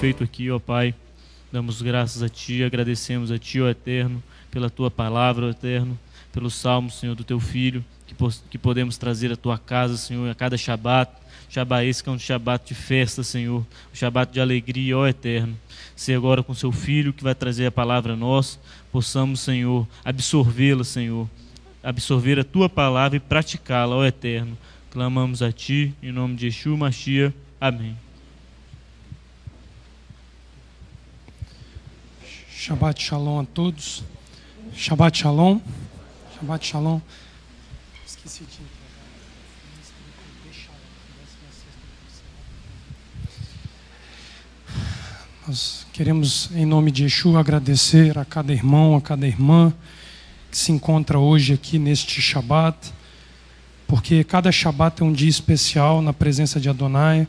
feito aqui, ó Pai. Damos graças a Ti, agradecemos a Ti, ó Eterno, pela Tua palavra, ó Eterno, pelo salmo, Senhor, do Teu Filho, que podemos trazer à Tua casa, Senhor, a cada Shabat. Shabat esse que é um Shabat de festa, Senhor, um Shabat de alegria, ó Eterno. Se agora com Seu Filho, que vai trazer a palavra a nós, possamos, Senhor, absorvê-la, Senhor, absorver a Tua palavra e praticá-la, ó Eterno. Clamamos a Ti, em nome de Yeshua Mashiach. Amém. Shabbat Shalom a todos. Shabbat Shalom. Shabbat Shalom. Esqueci de entregar. Nós queremos, em nome de Yeshua, agradecer a cada irmão, a cada irmã que se encontra hoje aqui neste Shabbat, porque cada Shabbat é um dia especial na presença de Adonai.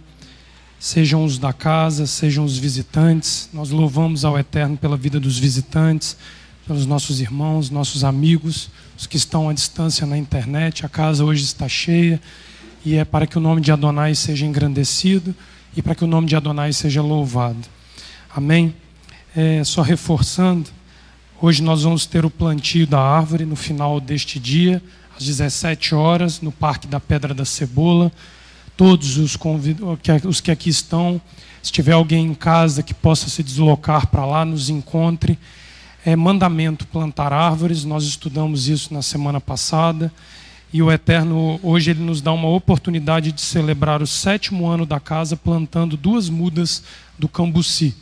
Sejam os da casa, sejam os visitantes. Nós louvamos ao Eterno pela vida dos visitantes, pelos nossos irmãos, nossos amigos, os que estão à distância na internet. A casa hoje está cheia e é para que o nome de Adonai seja engrandecido e para que o nome de Adonai seja louvado. Amém? Só reforçando, hoje nós vamos ter o plantio da árvore no final deste dia, às 17 horas, no Parque da Pedra da Cebola. Todos os que aqui estão, se tiver alguém em casa que possa se deslocar para lá, nos encontre. É mandamento plantar árvores, nós estudamos isso na semana passada, e o Eterno, hoje, Ele nos dá uma oportunidade de celebrar o 7º ano da casa, plantando 2 mudas do cambuci.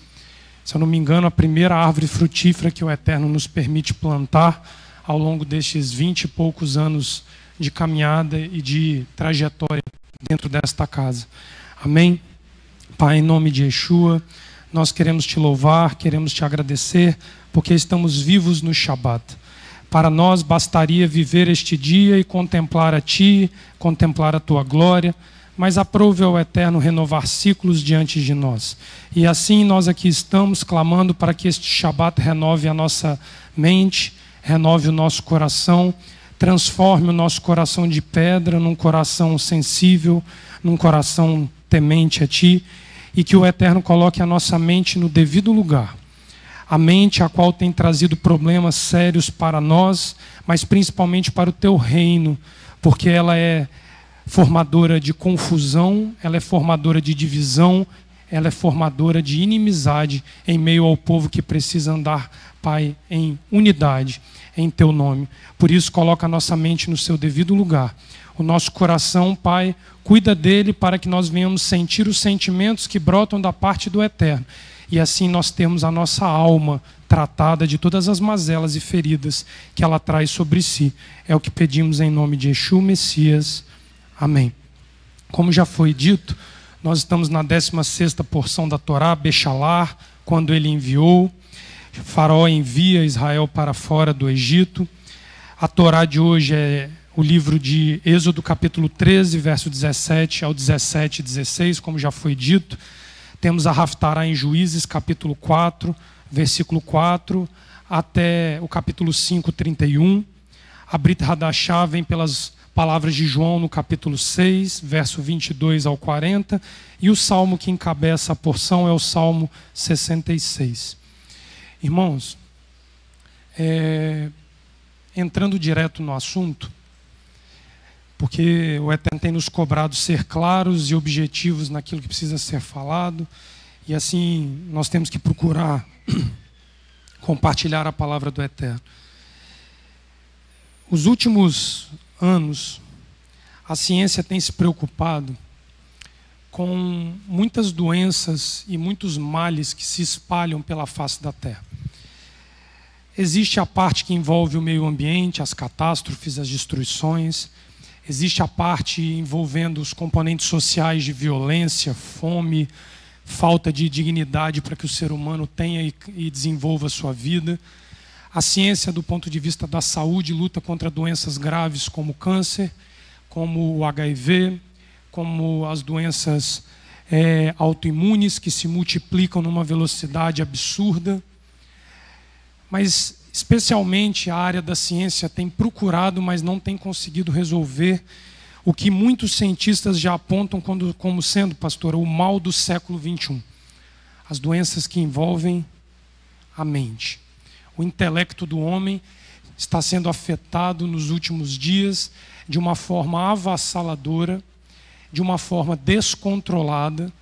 Se eu não me engano, a primeira árvore frutífera que o Eterno nos permite plantar ao longo destes 20 e poucos anos de caminhada e de trajetória dentro desta casa. Amém? Pai, em nome de Yeshua, nós queremos Te louvar, queremos Te agradecer, porque estamos vivos no Shabat. Para nós bastaria viver este dia e contemplar a Ti, contemplar a Tua glória, mas aprove ao Eterno renovar ciclos diante de nós. E assim nós aqui estamos clamando para que este Shabat renove a nossa mente, renove o nosso coração, transforme o nosso coração de pedra num coração sensível, num coração temente a Ti, e que o Eterno coloque a nossa mente no devido lugar. A mente a qual tem trazido problemas sérios para nós, mas principalmente para o Teu reino, porque ela é formadora de confusão, ela é formadora de divisão, ela é formadora de inimizade em meio ao povo que precisa andar, Pai, em unidade, em Teu nome. Por isso, coloca a nossa mente no seu devido lugar. O nosso coração, Pai, cuida dele para que nós venhamos sentir os sentimentos que brotam da parte do Eterno. E assim nós temos a nossa alma tratada de todas as mazelas e feridas que ela traz sobre si. É o que pedimos em nome de Yeshua Messias. Amém. Como já foi dito, nós estamos na 16ª porção da Torá, Bechalar, quando ele enviou. Faraó envia Israel para fora do Egito. A Torá de hoje é o livro de Êxodo, capítulo 13, verso 17 ao 17 e 16, como já foi dito. Temos a Haftará em Juízes, capítulo 4, versículo 4, até o capítulo 5, 31. A Brit Hadashah vem pelas palavras de João no capítulo 6, verso 22 ao 40. E o salmo que encabeça a porção é o Salmo 66. Irmãos, entrando direto no assunto, porque o Eterno tem nos cobrado ser claros e objetivos naquilo que precisa ser falado, e assim nós temos que procurar compartilhar a palavra do Eterno. Os últimos anos, a ciência tem se preocupado com muitas doenças e muitos males que se espalham pela face da Terra. Existe a parte que envolve o meio ambiente, as catástrofes, as destruições. Existe a parte envolvendo os componentes sociais de violência, fome, falta de dignidade para que o ser humano tenha e desenvolva a sua vida. A ciência, do ponto de vista da saúde, luta contra doenças graves como o câncer, como o HIV, como as doenças autoimunes que se multiplicam numa velocidade absurda. Mas, especialmente, a área da ciência tem procurado, mas não tem conseguido resolver o que muitos cientistas já apontam como sendo, pastor, o mal do século XXI. as doenças que envolvem a mente. O intelecto do homem está sendo afetado nos últimos dias de uma forma avassaladora, de uma forma descontrolada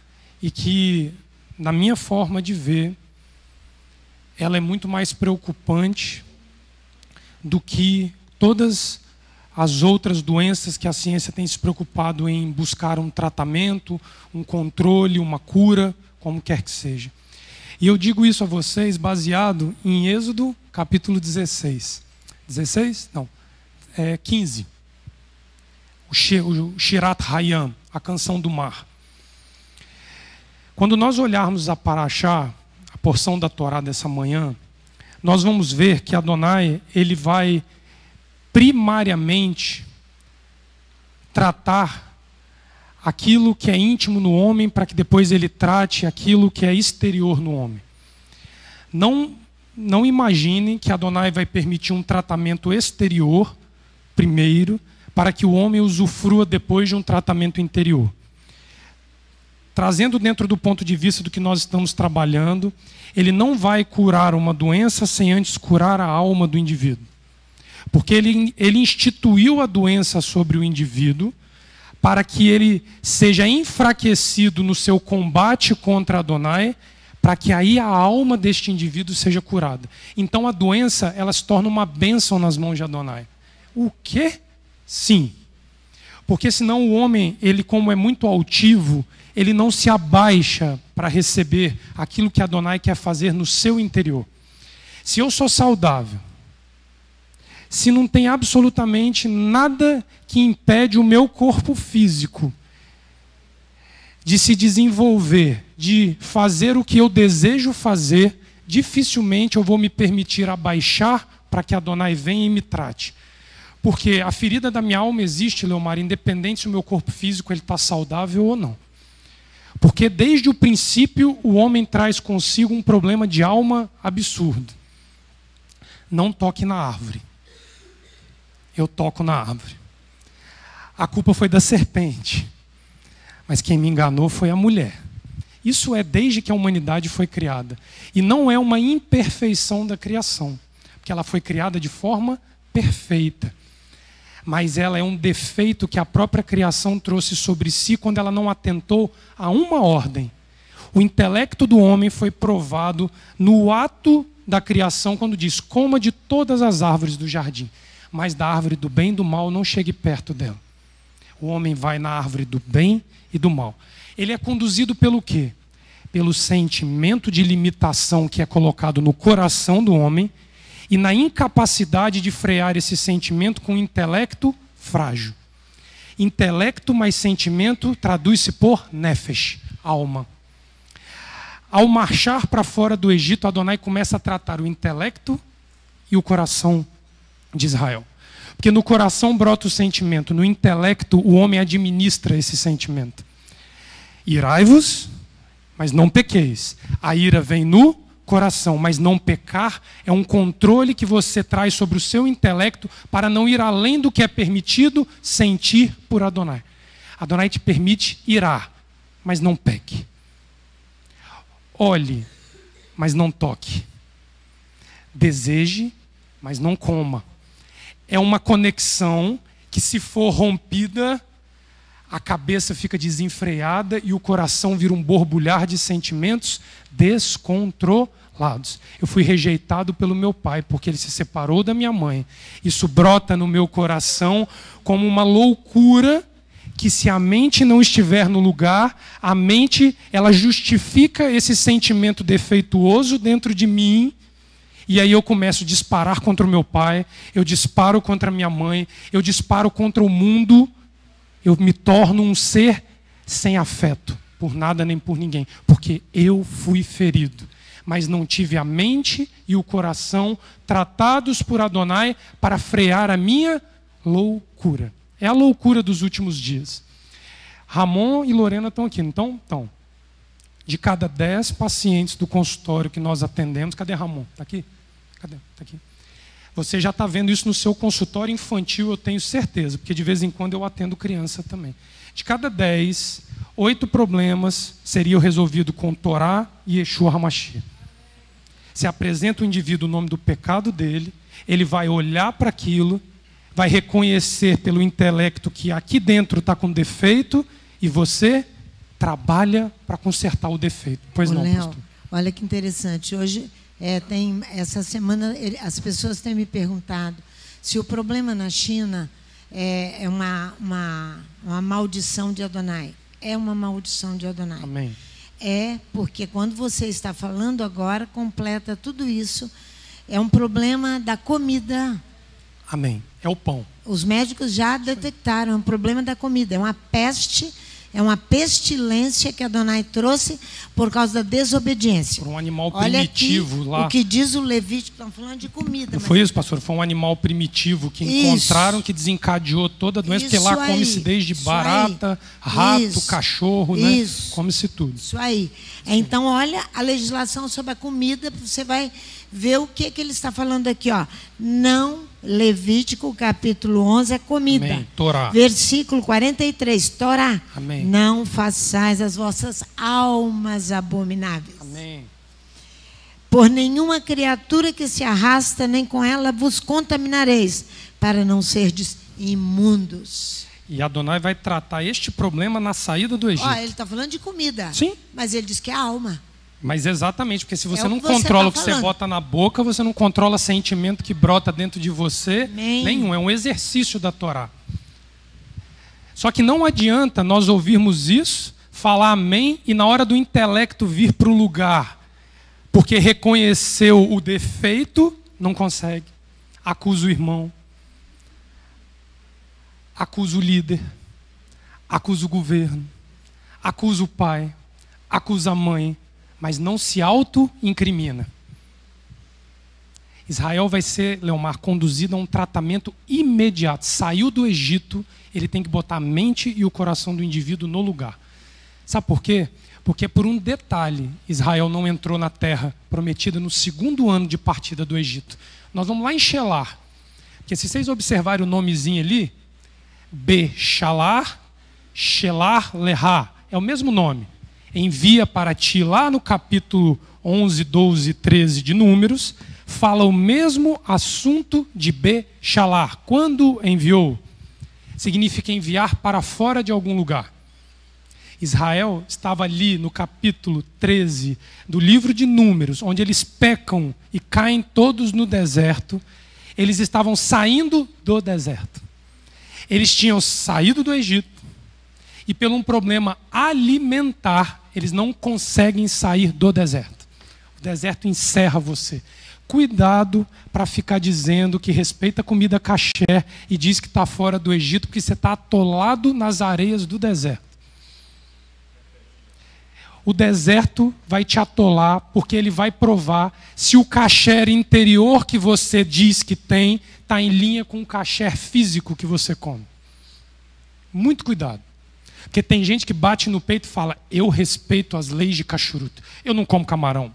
e que, na minha forma de ver, ela é muito mais preocupante do que todas as outras doenças que a ciência tem se preocupado em buscar um tratamento, um controle, uma cura, como quer que seja. E eu digo isso a vocês baseado em Êxodo capítulo 16. 16? Não. 15. O Shirat Hayam, a canção do mar. Quando nós olharmos a Parashá, a porção da Torá dessa manhã, nós vamos ver que Adonai, ele vai primariamente tratar aquilo que é íntimo no homem para que depois ele trate aquilo que é exterior no homem. Não imaginem que Adonai vai permitir um tratamento exterior primeiro para que o homem usufrua depois de um tratamento interior. Trazendo dentro do ponto de vista do que nós estamos trabalhando, ele não vai curar uma doença sem antes curar a alma do indivíduo. Porque ele instituiu a doença sobre o indivíduo para que ele seja enfraquecido no seu combate contra Adonai, para que aí a alma deste indivíduo seja curada. Então a doença, ela se torna uma bênção nas mãos de Adonai. O quê? Sim. Porque senão o homem, ele como é muito altivo, ele não se abaixa para receber aquilo que Adonai quer fazer no seu interior. Se eu sou saudável, se não tem absolutamente nada que impede o meu corpo físico de se desenvolver, de fazer o que eu desejo fazer, dificilmente eu vou me permitir abaixar para que Adonai venha e me trate. Porque a ferida da minha alma existe, Leomar, independente se o meu corpo físico está saudável ou não. Porque desde o princípio o homem traz consigo um problema de alma absurdo. Não toque na árvore. Eu toco na árvore. A culpa foi da serpente. Mas quem me enganou foi a mulher. Isso é desde que a humanidade foi criada. E não é uma imperfeição da criação. Porque ela foi criada de forma perfeita. Mas ela é um defeito que a própria criação trouxe sobre si quando ela não atentou a uma ordem. O intelecto do homem foi provado no ato da criação quando diz: coma de todas as árvores do jardim, mas da árvore do bem e do mal não chegue perto dela. O homem vai na árvore do bem e do mal. Ele é conduzido pelo quê? Pelo sentimento de limitação que é colocado no coração do homem e na incapacidade de frear esse sentimento com um intelecto frágil. Intelecto mais sentimento traduz-se por nefesh, alma. Ao marchar para fora do Egito, Adonai começa a tratar o intelecto e o coração de Israel. Porque no coração brota o sentimento, no intelecto o homem administra esse sentimento. Irai-vos, mas não pequeis. A ira vem no coração, mas não pecar é um controle que você traz sobre o seu intelecto para não ir além do que é permitido sentir por Adonai. Adonai te permite irar, mas não peque. Olhe, mas não toque. Deseje, mas não coma. É uma conexão que, se for rompida, a cabeça fica desenfreada e o coração vira um borbulhar de sentimentos descontrolados. Eu fui rejeitado pelo meu pai porque ele se separou da minha mãe. Isso brota no meu coração como uma loucura que, se a mente não estiver no lugar, a mente ela justifica esse sentimento defeituoso dentro de mim. E aí eu começo a disparar contra o meu pai, eu disparo contra a minha mãe, eu disparo contra o mundo. Eu me torno um ser sem afeto, por nada nem por ninguém, porque eu fui ferido, mas não tive a mente e o coração tratados por Adonai para frear a minha loucura. É a loucura dos últimos dias. Ramon e Lorena estão aqui, não estão? Estão. De cada 10 pacientes do consultório que nós atendemos, cadê Ramon? Está aqui? Cadê? Está aqui. Você já está vendo isso no seu consultório infantil, eu tenho certeza, porque de vez em quando eu atendo criança também. De cada 10, 8 problemas seriam resolvidos com Torá e Yeshua HaMashiach. Você apresenta o indivíduo o nome do pecado dele, ele vai olhar para aquilo, vai reconhecer pelo intelecto que aqui dentro está com defeito e você trabalha para consertar o defeito. Pois não, Léo, pastor? olha que interessante. Hoje, essa semana, as pessoas têm me perguntado se o problema na China é uma maldição de Adonai. É uma maldição de Adonai. Amém. É porque quando você está falando agora, completa tudo isso. É um problema da comida. Amém. É o pão. Os médicos já detectaram, é um problema da comida. É uma peste, é uma pestilência que Adonai trouxe por causa da desobediência. Por um animal Olha primitivo aqui, lá. o que diz o Levítico, estão falando de comida. Não foi isso, pastor? Foi um animal primitivo que encontraram, que desencadeou toda a doença, porque lá come-se desde barata, rato, cachorro, né? Come-se tudo. Isso aí. Então, olha a legislação sobre a comida, você vai ver o que ele está falando aqui, ó. Não, Levítico capítulo 11 é comida. Amém. Torá. Versículo 43, Torá. Amém. Não façais as vossas almas abomináveis. Amém. Por nenhuma criatura que se arrasta, nem com ela vos contaminareis, para não serdes imundos. E Adonai vai tratar este problema na saída do Egito. Ó, ele está falando de comida. Sim. Mas ele diz que é a alma. Mas exatamente, porque se você o não que você controla tá o que você falando. bota na boca, você não controla sentimento que brota dentro de você. Nenhum. É um exercício da Torá. Só que não adianta nós ouvirmos isso, falar amém, e na hora do intelecto vir para o lugar, porque reconheceu o defeito, não consegue. Acusa o irmão. Acusa o líder. Acusa o governo. Acusa o pai. Acusa a mãe. Mas não se auto-incrimina. Israel vai ser, Leomar, conduzido a um tratamento imediato. Saiu do Egito, ele tem que botar a mente e o coração do indivíduo no lugar. Sabe por quê? Porque por um detalhe, Israel não entrou na terra prometida no 2º ano de partida do Egito. Nós vamos lá em Shelar. Porque se vocês observarem o nomezinho ali, Be-Shalar, Shelar, Lehá, é o mesmo nome. Envia para ti, lá no capítulo 11, 12 e 13 de Números, fala o mesmo assunto de Be-Shalar. Quando enviou, significa enviar para fora de algum lugar. Israel estava ali no capítulo 13 do livro de Números, onde eles pecam e caem todos no deserto. Eles estavam saindo do deserto. Eles tinham saído do Egito e, pelo um problema alimentar, eles não conseguem sair do deserto. O deserto encerra você. Cuidado para ficar dizendo que respeita a comida kasher e diz que está fora do Egito porque você está atolado nas areias do deserto. O deserto vai te atolar porque ele vai provar se o kasher interior que você diz que tem está em linha com o kasher físico que você come. Muito cuidado. Porque tem gente que bate no peito e fala: eu respeito as leis de kashrut. Eu não como camarão.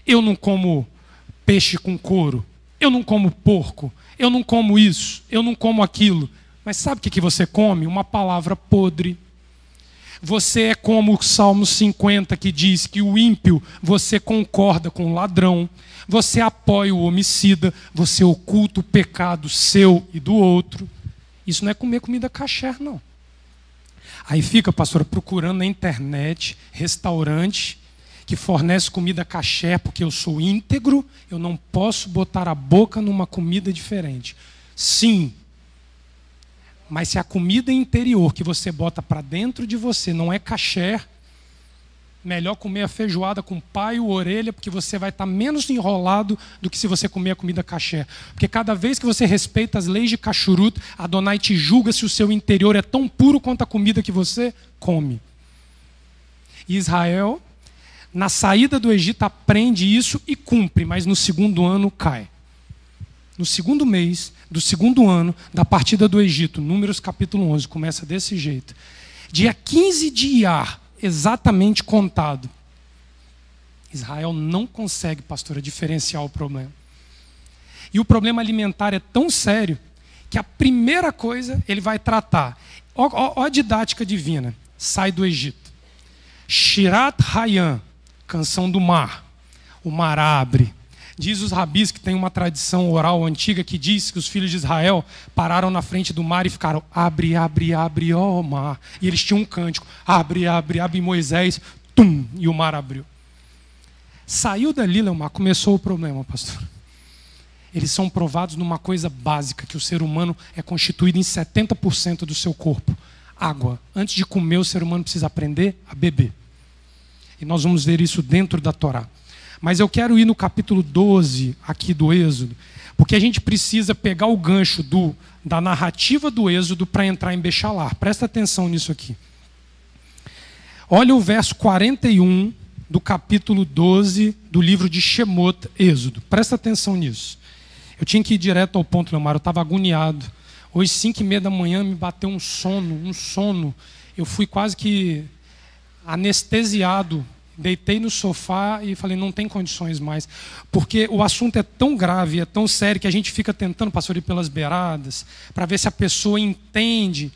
Eu não como peixe com couro. Eu não como porco. Eu não como isso. Eu não como aquilo. Mas sabe o que você come? Uma palavra podre. Você é como o Salmo 50 que diz que o ímpio, você concorda com o ladrão. Você apoia o homicida. Você oculta o pecado seu e do outro. Isso não é comer comida kasher, não. Aí fica, pastora, procurando na internet restaurante que fornece comida kasher porque eu sou íntegro, eu não posso botar a boca numa comida diferente. Sim, mas se a comida interior que você bota para dentro de você não é kasher, melhor comer a feijoada com paio, orelha, porque você vai estar menos enrolado do que se você comer a comida kasher. Porque cada vez que você respeita as leis de kashrut, Adonai te julga se o seu interior é tão puro quanto a comida que você come. E Israel, na saída do Egito, aprende isso e cumpre, mas no 2º ano cai. No 2º mês do 2º ano da partida do Egito, Números capítulo 11, começa desse jeito. Dia 15 de Iar, exatamente contado. Israel não consegue, pastora, diferenciar o problema. E o problema alimentar é tão sério que a primeira coisa ele vai tratar. Ó a didática divina. Sai do Egito. Shirat Hayam, canção do mar. O mar abre. Diz os rabis que tem uma tradição oral antiga que diz que os filhos de Israel pararam na frente do mar e ficaram abre, abre, abre, ó mar. E eles tinham um cântico, abre, abre, abre, Moisés, tum, e o mar abriu. Saiu dali, Leomar, começou o problema, pastor. Eles são provados numa coisa básica, que o ser humano é constituído em 70% do seu corpo. Água. Antes de comer, o ser humano precisa aprender a beber. E nós vamos ver isso dentro da Torá. Mas eu quero ir no capítulo 12 aqui do Êxodo, porque a gente precisa pegar o gancho da narrativa do Êxodo para entrar em Bechalar. Presta atenção nisso aqui. Olha o verso 41 do capítulo 12 do livro de Shemot, Êxodo. Presta atenção nisso. Eu tinha que ir direto ao ponto, Leomar, eu estava agoniado. Hoje, 5h30 da manhã, me bateu um sono. Eu fui quase que anestesiado. Deitei no sofá e falei, não tem condições mais. Porque o assunto é tão grave, é tão sério, que a gente fica tentando, pastor, ir pelas beiradas, para ver se a pessoa entende.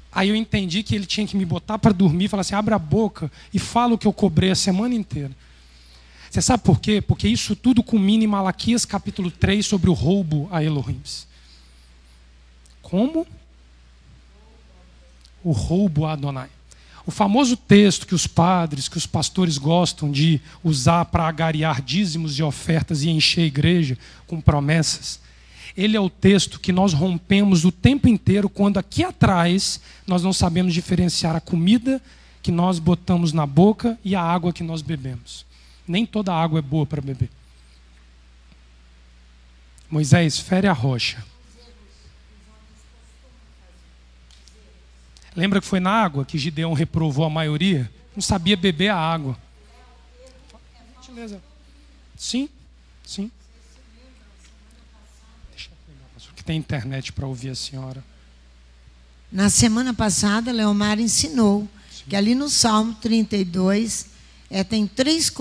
Aí eu entendi que ele tinha que me botar para dormir e falar assim, abre a boca e fala o que eu cobrei a semana inteira. Você sabe por quê? Porque isso tudo culmina em Malaquias capítulo 3 sobre o roubo a Elohim. Como? O roubo a Adonai. O famoso texto que os padres, que os pastores gostam de usar para agariar dízimos e ofertas e encher a igreja com promessas, ele é o texto que nós rompemos o tempo inteiro quando aqui atrás nós não sabemos diferenciar a comida que nós botamos na boca e a água que nós bebemos. Nem toda água é boa para beber. Moisés, fere a rocha. Lembra que foi na água que Gideão reprovou a maioria? Não sabia beber a água. Gentileza. Sim. Deixa eu pegar, pastor, que tem internet para ouvir a senhora. Na semana passada, Leomar ensinou que ali no Salmo 32 tem três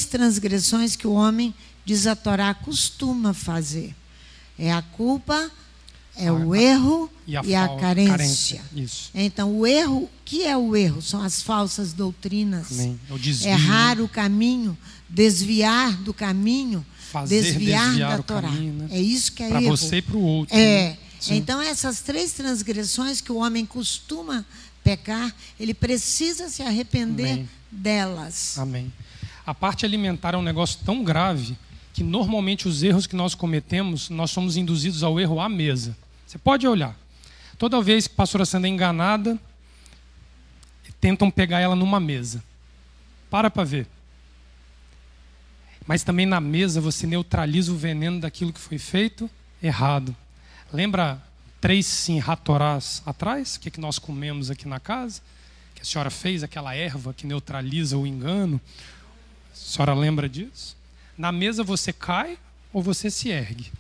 transgressões que o homem, diz a Torá, costuma fazer. É a culpa, é o erro e a carência. Isso. Então, o erro, o que é o erro? São as falsas doutrinas. Amém. O desvio. Errar o caminho, desviar do caminho, desviar da Torá. Caminho, né? É isso que é pra erro. Para você e para o outro. É. Né? Então, essas três transgressões que o homem costuma pecar, ele precisa se arrepender Amém. delas. Amém. A parte alimentar é um negócio tão grave que normalmente os erros que nós cometemos, nós somos induzidos ao erro à mesa. Você pode olhar. Toda vez que a pastora Sandra é enganada, tentam pegar ela numa mesa. Para ver. Mas também na mesa você neutraliza o veneno daquilo que foi feito errado. Lembra 3 simhat-torás atrás? O que nós comemos aqui na casa? Que a senhora fez, aquela erva que neutraliza o engano. A senhora lembra disso? Na mesa você cai ou você se ergue.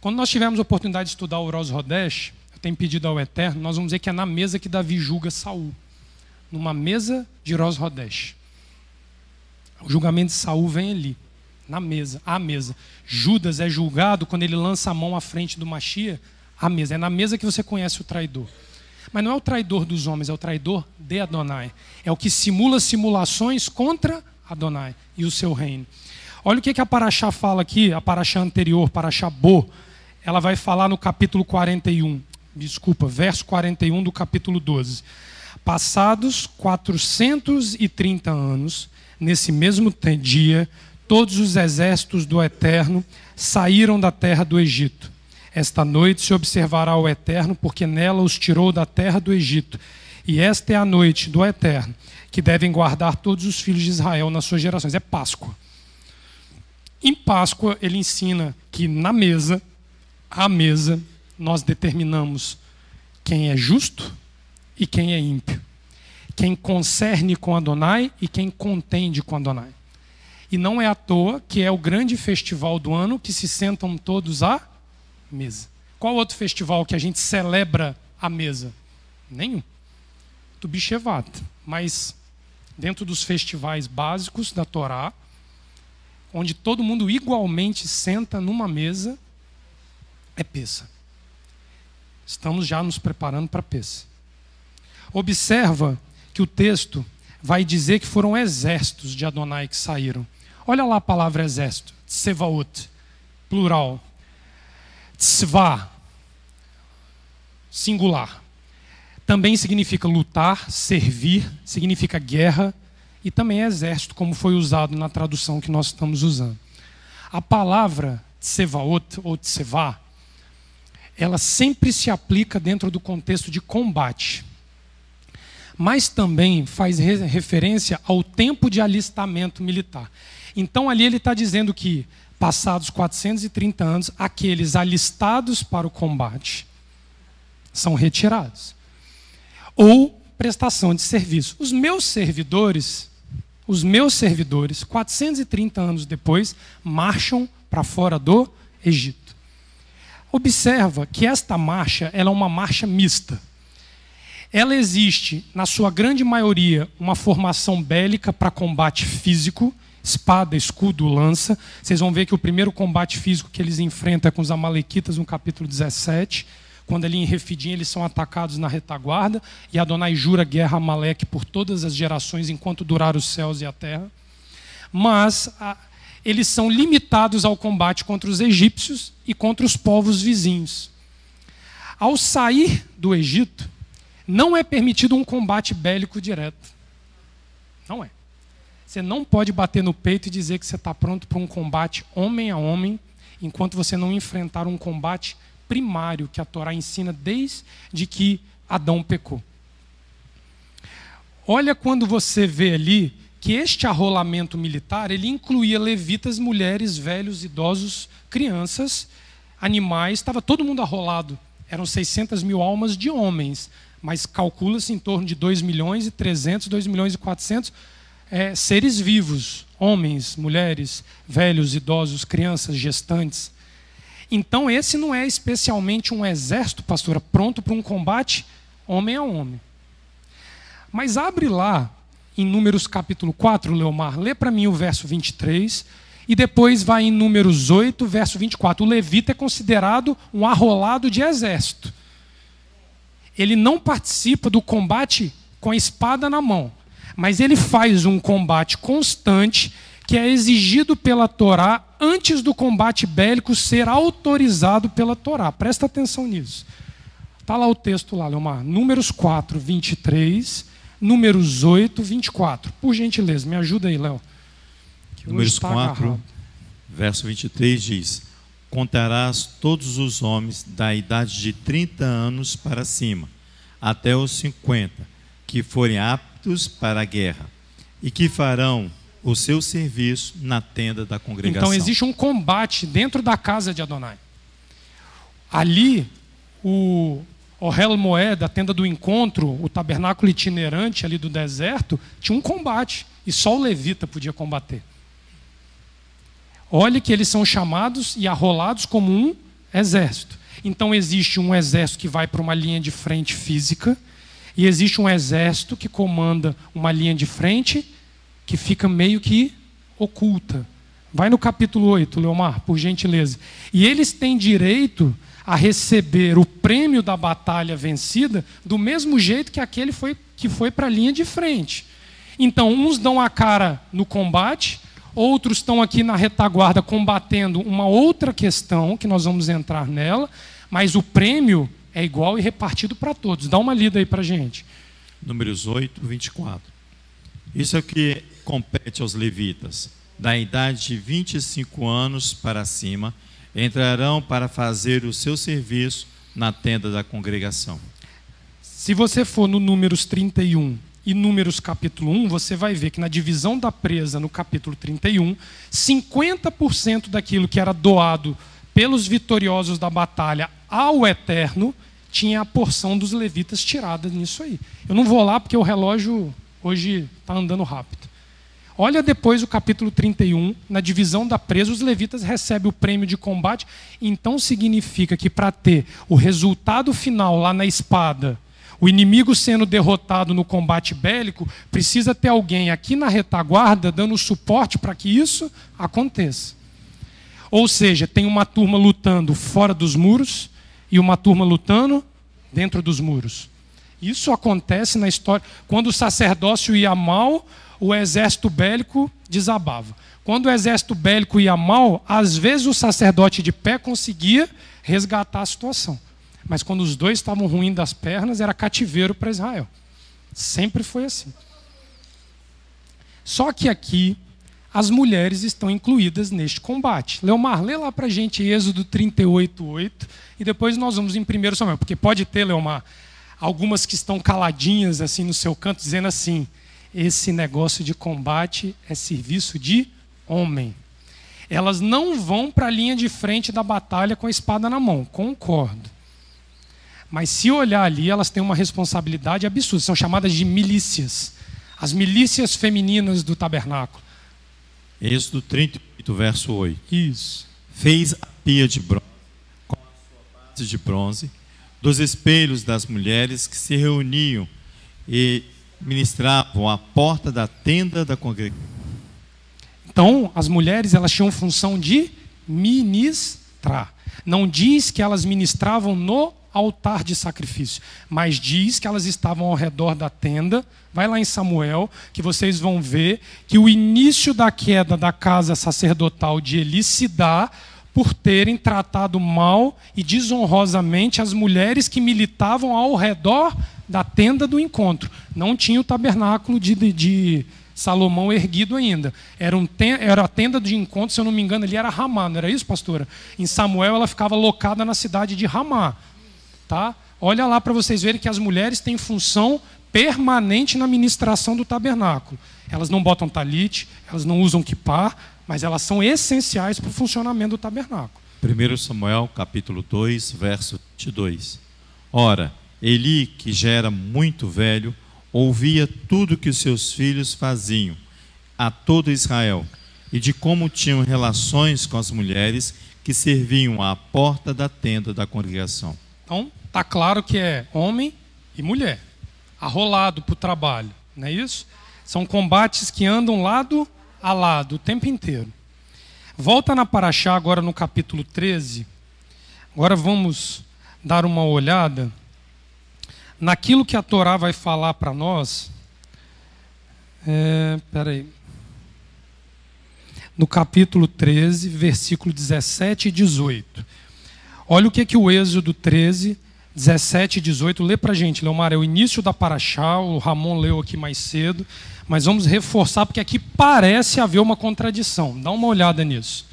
Quando nós tivermos a oportunidade de estudar o Rosh Hodesh, eu tenho pedido ao Eterno, nós vamos ver que é na mesa que Davi julga Saul. Numa mesa de Rosh Hodesh. O julgamento de Saul vem ali, na mesa, à mesa. Judas é julgado quando ele lança a mão à frente do Mashiach, à mesa. É na mesa que você conhece o traidor. Mas não é o traidor dos homens, é o traidor de Adonai. É o que simula simulações contra Adonai e o seu reino. Olha o que a Paraxá fala aqui, a Paraxá anterior, Paraxá Bo. Ela vai falar no capítulo 41, verso 41 do capítulo 12. Passados 430 anos, nesse mesmo dia, todos os exércitos do Eterno saíram da terra do Egito. Esta noite se observará o Eterno, porque nela os tirou da terra do Egito. E esta é a noite do Eterno, que devem guardar todos os filhos de Israel nas suas gerações. É Páscoa. Em Páscoa, ele ensina que à mesa, nós determinamos quem é justo e quem é ímpio. Quem concerne com Adonai e quem contende com Adonai. E não é à toa que é o grande festival do ano que se sentam todos à mesa. Qual outro festival que a gente celebra à mesa? Nenhum. Tu Bishevat. Mas dentro dos festivais básicos da Torá, onde todo mundo igualmente senta numa mesa, é Pessa. Estamos já nos preparando para Pessa. Observa que o texto vai dizer que foram exércitos de Adonai que saíram. Olha lá a palavra exército, tsevaot, plural. Tzva, singular. Também significa lutar, servir, significa guerra e também exército, como foi usado na tradução que nós estamos usando. A palavra tsevaot ou tsevá, ela sempre se aplica dentro do contexto de combate, mas também faz referência ao tempo de alistamento militar. Então ali ele está dizendo que, passados 430 anos, aqueles alistados para o combate são retirados. Ou prestação de serviço. Os meus servidores, 430 anos depois, marcham para fora do Egito. Observa que esta marcha, ela é uma marcha mista. Ela existe, na sua grande maioria, uma formação bélica para combate físico, espada, escudo, lança. Vocês vão ver que o primeiro combate físico que eles enfrentam é com os amalequitas no capítulo 17, quando ali em Refidim eles são atacados na retaguarda, e Adonai jura guerra a Amaleque por todas as gerações, enquanto durar os céus e a terra. Mas eles são limitados ao combate contra os egípcios e contra os povos vizinhos. Ao sair do Egito, não é permitido um combate bélico direto. Não é. Você não pode bater no peito e dizer que você está pronto para um combate homem a homem, enquanto você não enfrentar um combate primário que a Torá ensina desde que Adão pecou. Olha quando você vê ali que este arrolamento militar, ele incluía levitas, mulheres, velhos, idosos, crianças, animais, estava todo mundo arrolado. Eram 600 mil almas de homens, mas calcula-se em torno de 2.300.000, 2.400.000 seres vivos, homens, mulheres, velhos, idosos, crianças, gestantes. Então esse não é especialmente um exército, pastora, pronto para um combate homem a homem. Mas abre lá em Números capítulo 4, Leomar, lê para mim o verso 23, e depois vai em Números 8, verso 24. O levita é considerado um arrolado de exército. Ele não participa do combate com a espada na mão, mas ele faz um combate constante que é exigido pela Torá antes do combate bélico ser autorizado pela Torá. Presta atenção nisso. Está lá o texto, lá, Leomar. Números 4, 23, Números 8, 24. Por gentileza, me ajuda aí, Léo. Números 4, verso 23 diz: contarás todos os homens da idade de 30 anos para cima, até os 50, que forem aptos para a guerra, e que farão o seu serviço na tenda da congregação. Então existe um combate dentro da casa de Adonai. Ali, o Ohel Moed, a tenda do encontro, o tabernáculo itinerante ali do deserto, tinha um combate, e só o levita podia combater. Olhe que eles são chamados e arrolados como um exército. Então existe um exército que vai para uma linha de frente física, e existe um exército que comanda uma linha de frente que fica meio que oculta. Vai no capítulo 8, Leomar, por gentileza. E eles têm direito a receber o prêmio da batalha vencida do mesmo jeito que aquele que foi para a linha de frente. Então, uns dão a cara no combate, outros estão aqui na retaguarda combatendo uma outra questão, que nós vamos entrar nela, mas o prêmio é igual e repartido para todos. Dá uma lida aí para a gente. Números 8, 24. Isso é o que compete aos levitas. Da idade de 25 anos para cima, entrarão para fazer o seu serviço na tenda da congregação. Se você for no Números 31 e Números capítulo 1, você vai ver que na divisão da presa, no capítulo 31, 50% daquilo que era doado pelos vitoriosos da batalha ao Eterno, tinha a porção dos levitas tirada nisso aí. Eu não vou lá porque o relógio hoje está andando rápido. Olha depois o capítulo 31, na divisão da presa, os levitas recebem o prêmio de combate. Então significa que para ter o resultado final lá na espada, O inimigo sendo derrotado no combate bélico, precisa ter alguém aqui na retaguarda dando suporte para que isso aconteça. Ou seja, tem uma turma lutando fora dos muros e uma turma lutando dentro dos muros. Isso acontece na história. Quando o sacerdócio ia mal, o exército bélico desabava. Quando o exército bélico ia mal, às vezes o sacerdote de pé conseguia resgatar a situação. Mas quando os dois estavam ruins das pernas, era cativeiro para Israel. Sempre foi assim. Só que aqui, as mulheres estão incluídas neste combate. Leomar, lê lá para a gente Êxodo 38:8, e depois nós vamos em 1 Samuel. Porque pode ter, Leomar, algumas que estão caladinhas assim no seu canto, dizendo assim: esse negócio de combate é serviço de homem. Elas não vão para a linha de frente da batalha com a espada na mão, concordo. Mas se olhar ali, elas têm uma responsabilidade absurda. São chamadas de milícias. As milícias femininas do tabernáculo. Êxodo 38, verso 8. Isso. Fez a pia de bronze, com a sua base de bronze, dos espelhos das mulheres que se reuniam e ministravam à porta da tenda da congregação. Então, as mulheres, elas tinham função de ministrar. Não diz que elas ministravam no altar de sacrifício, mas diz que elas estavam ao redor da tenda. Vai lá em Samuel, que vocês vão ver que o início da queda da casa sacerdotal de Eli se dá por terem tratado mal e desonrosamente as mulheres que militavam ao redor da tenda do encontro. Não tinha o tabernáculo de Salomão erguido ainda. Era a tenda de encontro, se eu não me engano, ali era Ramá, não era isso, pastora? Em Samuel ela ficava locada na cidade de Ramá. Tá? Olha lá para vocês verem que as mulheres têm função permanente na ministração do tabernáculo. Elas não botam talite, elas não usam quipá, mas elas são essenciais para o funcionamento do tabernáculo. 1 Samuel, capítulo 2, verso 22. Ora, Eli, que já era muito velho, ouvia tudo que os seus filhos faziam a todo Israel, e de como tinham relações com as mulheres que serviam à porta da tenda da congregação. Então, está claro que é homem e mulher, arrolado para o trabalho, não é isso? São combates que andam lado a lado o tempo inteiro. Volta na Paraxá, agora no capítulo 13. Agora vamos dar uma olhada naquilo que a Torá vai falar para nós. No capítulo 13, versículo 17 e 18. Olha o que o Êxodo 13, 17 e 18, lê para a gente, Leomar, é o início da Paraxá, o Ramon leu aqui mais cedo, mas vamos reforçar, porque aqui parece haver uma contradição. Dá uma olhada nisso.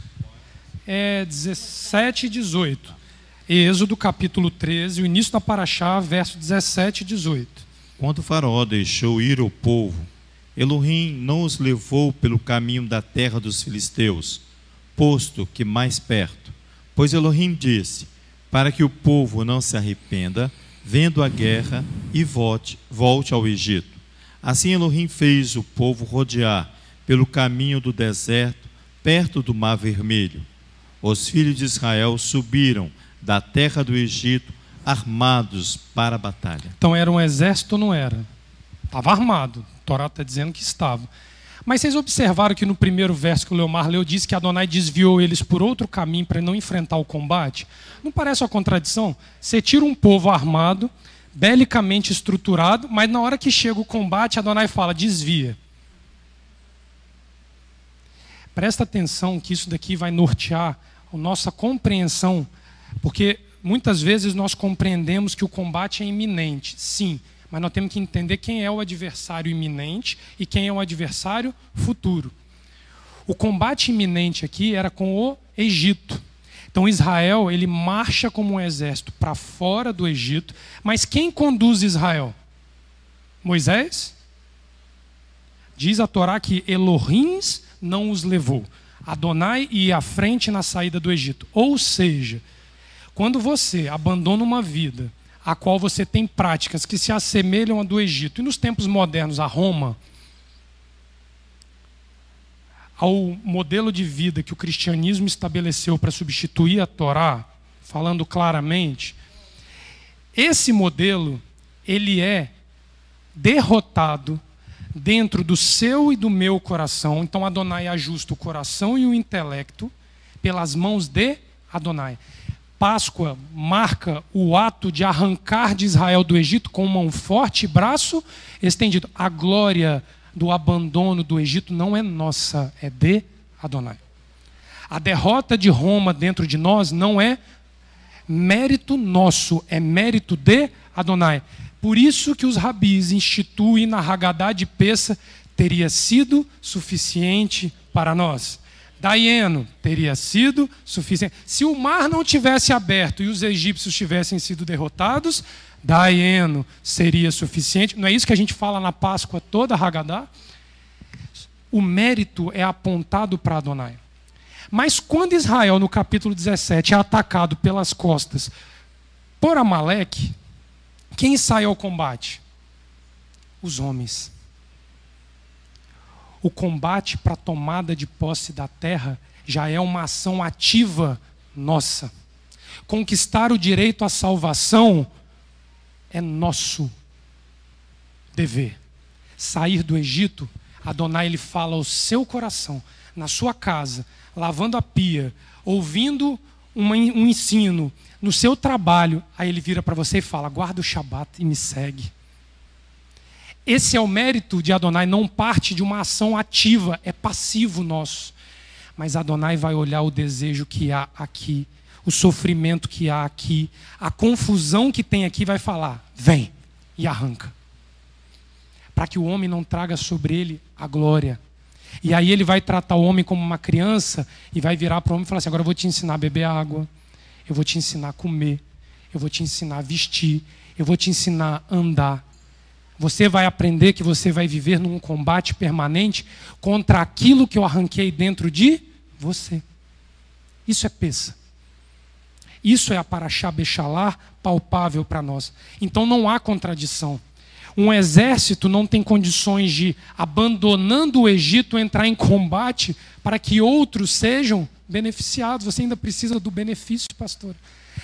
17 e 18. Êxodo, capítulo 13, o início da Paraxá, verso 17 e 18. Quando o faraó deixou ir o povo, Elohim não os levou pelo caminho da terra dos filisteus, posto que mais perto. Pois Elohim disse, para que o povo não se arrependa, vendo a guerra, e volte ao Egito. Assim Elohim fez o povo rodear pelo caminho do deserto, perto do Mar Vermelho. Os filhos de Israel subiram da terra do Egito, armados para a batalha. Então era um exército ou não era? Estava armado. A Torá está dizendo que estava. Mas vocês observaram que no primeiro verso que o Leomar leu, diz que Adonai desviou eles por outro caminho para não enfrentar o combate? Não parece uma contradição? Você tira um povo armado, belicamente estruturado, mas na hora que chega o combate, Adonai fala, desvia. Presta atenção que isso daqui vai nortear a nossa compreensão, porque muitas vezes nós compreendemos que o combate é iminente, sim, mas nós temos que entender quem é o adversário iminente e quem é o adversário futuro. O combate iminente aqui era com o Egito. Então Israel, ele marcha como um exército para fora do Egito, mas quem conduz Israel? Moisés? Diz a Torá que Elohim não os levou. Adonai ia à frente na saída do Egito. Ou seja, quando você abandona uma vida a qual você tem práticas que se assemelham à do Egito, e nos tempos modernos a Roma, ao modelo de vida que o cristianismo estabeleceu para substituir a Torá, falando claramente, esse modelo ele é derrotado dentro do seu e do meu coração. Então Adonai ajusta o coração e o intelecto pelas mãos de Adonai. Páscoa marca o ato de arrancar de Israel do Egito com mão forte e braço estendido. A glória do abandono do Egito não é nossa, é de Adonai. A derrota de Roma dentro de nós não é mérito nosso, é mérito de Adonai. Por isso que os rabis instituem na Haggadah de Pessa, teria sido suficiente para nós. Daieno, teria sido suficiente. Se o mar não tivesse aberto e os egípcios tivessem sido derrotados, Daieno seria suficiente. Não é isso que a gente fala na Páscoa toda, Haggadah? O mérito é apontado para Adonai. Mas quando Israel, no capítulo 17, é atacado pelas costas por Amaleque, quem sai ao combate? Os homens. O combate para a tomada de posse da terra já é uma ação ativa nossa. Conquistar o direito à salvação é nosso dever. Sair do Egito, Adonai ele fala ao seu coração, na sua casa, lavando a pia, ouvindo um ensino, no seu trabalho, aí ele vira para você e fala, guarda o Shabat e me segue. Esse é o mérito de Adonai, não parte de uma ação ativa, é passivo nosso. Mas Adonai vai olhar o desejo que há aqui, o sofrimento que há aqui, a confusão que tem aqui, vai falar, vem, e arranca. Para que o homem não traga sobre ele a glória. E aí ele vai tratar o homem como uma criança e vai virar para o homem e falar assim, agora eu vou te ensinar a beber água, eu vou te ensinar a comer, eu vou te ensinar a vestir, eu vou te ensinar a andar. Você vai aprender que você vai viver num combate permanente contra aquilo que eu arranquei dentro de você. Isso é Pessa. Isso é a Parashá Bechalá palpável para nós. Então não há contradição. Um exército não tem condições de, abandonando o Egito, entrar em combate para que outros sejam beneficiados. Você ainda precisa do benefício, pastor.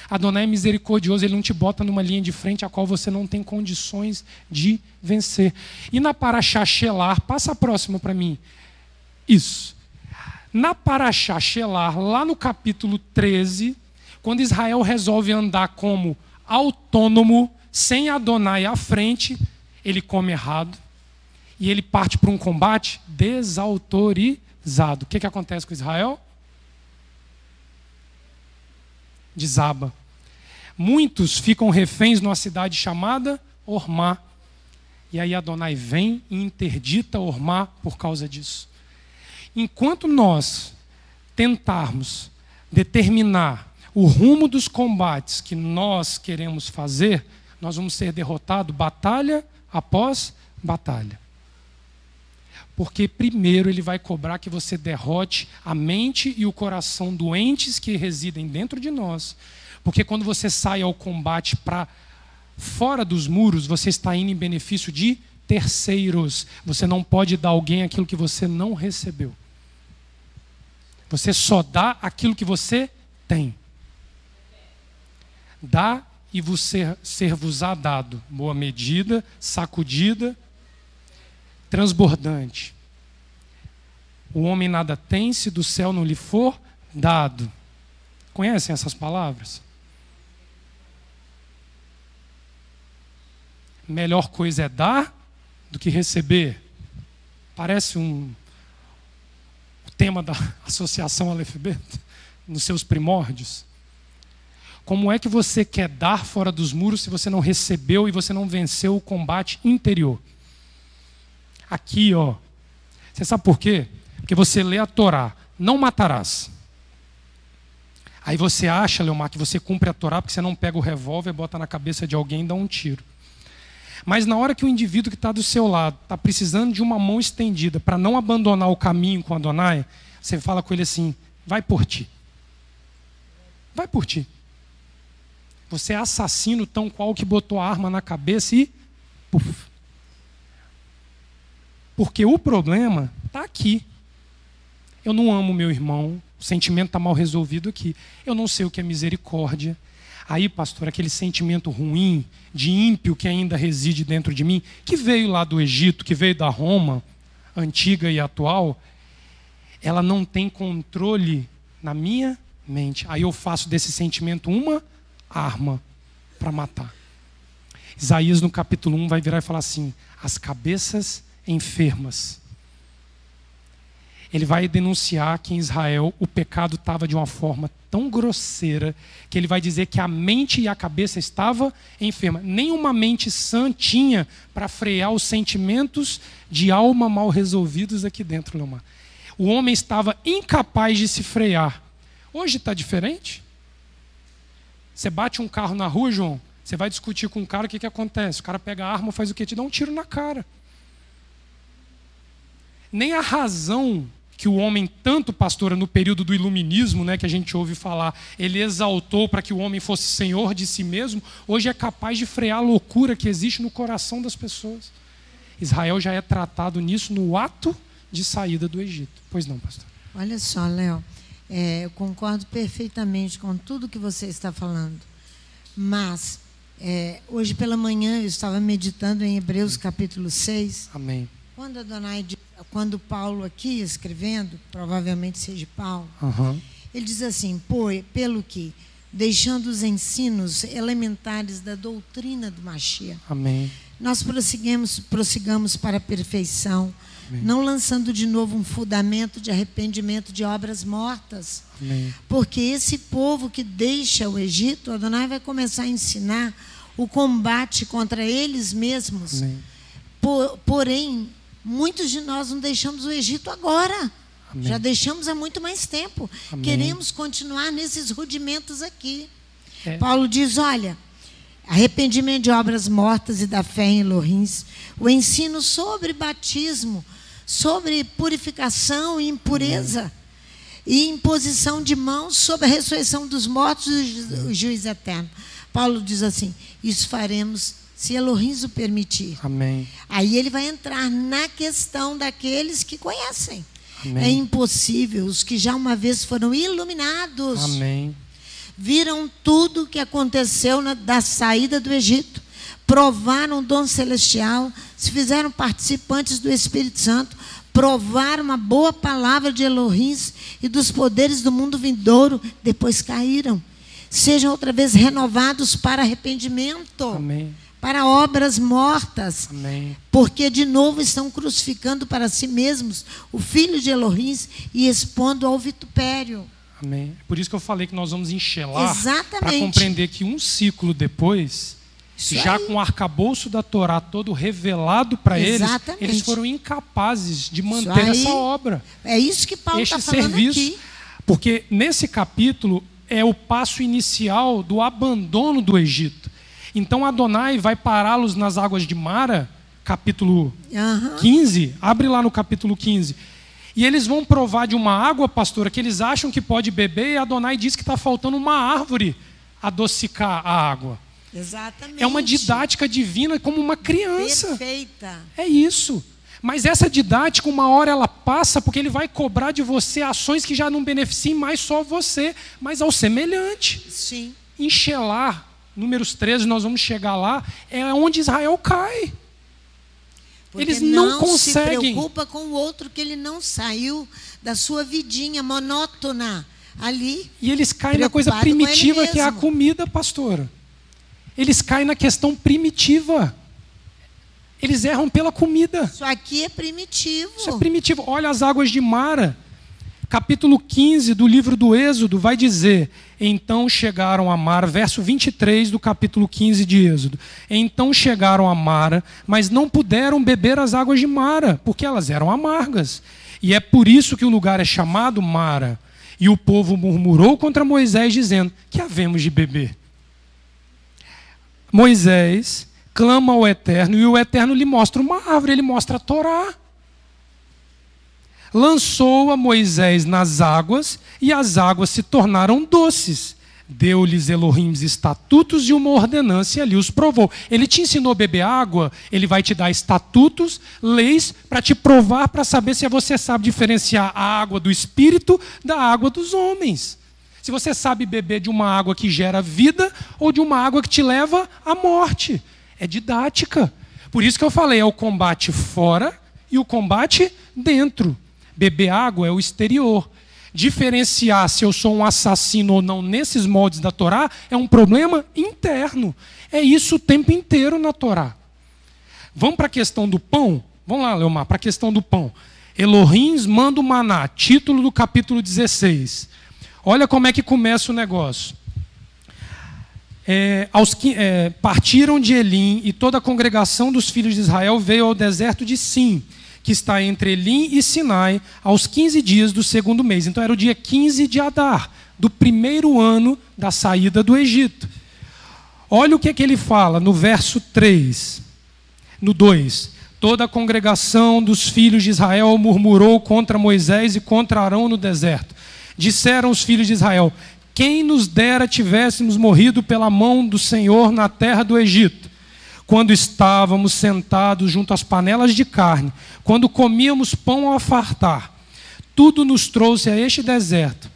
Adonai é misericordioso, ele não te bota numa linha de frente a qual você não tem condições de vencer. E na Parashá Shelar, passa a próxima para mim. Isso. Na Parashá Shelar, lá no capítulo 13, quando Israel resolve andar como autônomo, sem Adonai à frente, ele come errado e ele parte para um combate desautorizado. O que acontece com Israel? Desaba. Muitos ficam reféns numa cidade chamada Ormá. E aí Adonai vem e interdita Ormá por causa disso. Enquanto nós tentarmos determinar o rumo dos combates que nós queremos fazer, nós vamos ser derrotados batalha após batalha. Porque primeiro ele vai cobrar que você derrote a mente e o coração doentes que residem dentro de nós. Porque quando você sai ao combate para fora dos muros, você está indo em benefício de terceiros. Você não pode dar a alguém aquilo que você não recebeu. Você só dá aquilo que você tem. Dá e você ser-vos-á dado. Boa medida, sacudida, transbordante. O homem nada tem se do céu não lhe for dado. Conhecem essas palavras? Melhor coisa é dar do que receber. Parece o tema da Associação Aleph Bet, nos seus primórdios. Como é que você quer dar fora dos muros se você não recebeu e você não venceu o combate interior? Aqui, ó. Você sabe por quê? Porque você lê a Torá, não matarás. Aí você acha, Leomar, que você cumpre a Torá porque você não pega o revólver, bota na cabeça de alguém e dá um tiro. Mas na hora que o indivíduo que está do seu lado está precisando de uma mão estendida para não abandonar o caminho com Adonai, você fala com ele assim, vai por ti. Vai por ti. Você é assassino tão qual que botou a arma na cabeça e... Puf. Porque o problema está aqui. Eu não amo meu irmão, o sentimento está mal resolvido aqui. Eu não sei o que é misericórdia. Aí, pastor, aquele sentimento ruim, de ímpio que ainda reside dentro de mim, que veio lá do Egito, que veio da Roma, antiga e atual, ela não tem controle na minha mente. Aí eu faço desse sentimento uma arma para matar. Isaías, no capítulo 1, vai virar e falar assim: as cabeças enfermas. Ele vai denunciar que em Israel o pecado estava de uma forma tão grosseira que ele vai dizer que a mente e a cabeça estavam enfermas. Nenhuma mente sã tinha para frear os sentimentos de alma mal resolvidos aqui dentro, Leomar. O homem estava incapaz de se frear. Hoje está diferente? Você bate um carro na rua, João, você vai discutir com um cara, o que acontece? O cara pega a arma, faz o quê? Te dá um tiro na cara. Nem a razão que o homem, tanto, pastora, no período do iluminismo, né, que a gente ouve falar, ele exaltou para que o homem fosse senhor de si mesmo, hoje é capaz de frear a loucura que existe no coração das pessoas. Israel já é tratado nisso no ato de saída do Egito. Pois não, pastor? Olha só, Léo, eu concordo perfeitamente com tudo que você está falando, mas hoje pela manhã eu estava meditando em Hebreus capítulo 6. Amém. Quando Paulo aqui escrevendo, provavelmente seja Paulo, ele diz assim: pelo que, deixando os ensinos elementares da doutrina do Mashiach, amém, nós prossigamos para a perfeição, amém, não lançando de novo um fundamento de arrependimento de obras mortas. Amém. Porque esse povo que deixa o Egito, Adonai vai começar a ensinar o combate contra eles mesmos. Amém. Porém, muitos de nós não deixamos o Egito agora. Amém. Já deixamos há muito mais tempo. Amém. Queremos continuar nesses rudimentos aqui. Paulo diz, olha, arrependimento de obras mortas e da fé em Elohim, o ensino sobre batismo, sobre purificação e impureza, amém, e imposição de mãos sobre a ressurreição dos mortos e o juízo eterno. Paulo diz assim, isso faremos se Elohim o permitir. Amém. Aí ele vai entrar na questão daqueles que conhecem. Amém. É impossível, os que já uma vez foram iluminados, amém, viram tudo o que aconteceu da saída do Egito, provaram o dom celestial, se fizeram participantes do Espírito Santo, provaram uma boa palavra de Elohim e dos poderes do mundo vindouro, depois caíram. Sejam outra vez renovados para arrependimento. Amém. Para obras mortas. Amém. Porque de novo estão crucificando para si mesmos o Filho de Elohim e expondo ao vitupério. Amém. Por isso que eu falei que nós vamos enxelar para exatamente, compreender que um ciclo depois, isso já aí, com o arcabouço da Torá todo revelado para exatamente, eles foram incapazes de manter essa obra. É isso que Paulo está falando serviço, aqui. Porque nesse capítulo é o passo inicial do abandono do Egito. Então Adonai vai pará-los nas águas de Mara, capítulo 15, abre lá no capítulo 15. E eles vão provar de uma água, pastora, que eles acham que pode beber, e Adonai diz que está faltando uma árvore adocicar a água. Exatamente. É uma didática divina como uma criança. Perfeita. É isso. Mas essa didática, uma hora ela passa, porque ele vai cobrar de você ações que já não beneficiem mais só você, mas ao semelhante. Sim. Enxelar, Números 13, nós vamos chegar lá, é onde Israel cai. Porque eles não conseguem. Se preocupa com o outro, que ele não saiu da sua vidinha monótona ali. E eles caem na coisa primitiva que é a comida, pastora. Eles caem na questão primitiva. Eles erram pela comida. Isso aqui é primitivo. Isso é primitivo. Olha as águas de Mara. Capítulo 15 do livro do Êxodo vai dizer: então chegaram a Mara, verso 23 do capítulo 15 de Êxodo. Então chegaram a Mara, mas não puderam beber as águas de Mara, porque elas eram amargas. E é por isso que o lugar é chamado Mara. E o povo murmurou contra Moisés, dizendo: que havemos de beber? Moisés clama ao Eterno, e o Eterno lhe mostra uma árvore, ele mostra a Torá. Lançou a Moisés nas águas, e as águas se tornaram doces. Deu-lhes Elohim estatutos e uma ordenança, e ali os provou. Ele te ensinou a beber água, ele vai te dar estatutos, leis, para te provar, para saber se você sabe diferenciar a água do Espírito da água dos homens. Se você sabe beber de uma água que gera vida ou de uma água que te leva à morte. É didática. Por isso que eu falei, é o combate fora e o combate dentro. Beber água é o exterior. Diferenciar se eu sou um assassino ou não nesses moldes da Torá é um problema interno. É isso o tempo inteiro na Torá. Vamos para a questão do pão? Vamos lá, Leomar, para a questão do pão. Elohim manda o maná, título do capítulo 16. Olha como é que começa o negócio. Partiram de Elim e toda a congregação dos filhos de Israel veio ao deserto de Sim, que está entre Elim e Sinai, aos 15 dias do segundo mês. Então era o dia 15 de Adar, do primeiro ano da saída do Egito. Olha o que ele fala no verso 3, no 2. Toda a congregação dos filhos de Israel murmurou contra Moisés e contra Arão no deserto. Disseram os filhos de Israel: quem nos dera tivéssemos morrido pela mão do Senhor na terra do Egito, quando estávamos sentados junto às panelas de carne, quando comíamos pão ao fartar. Tudo nos trouxe a este deserto,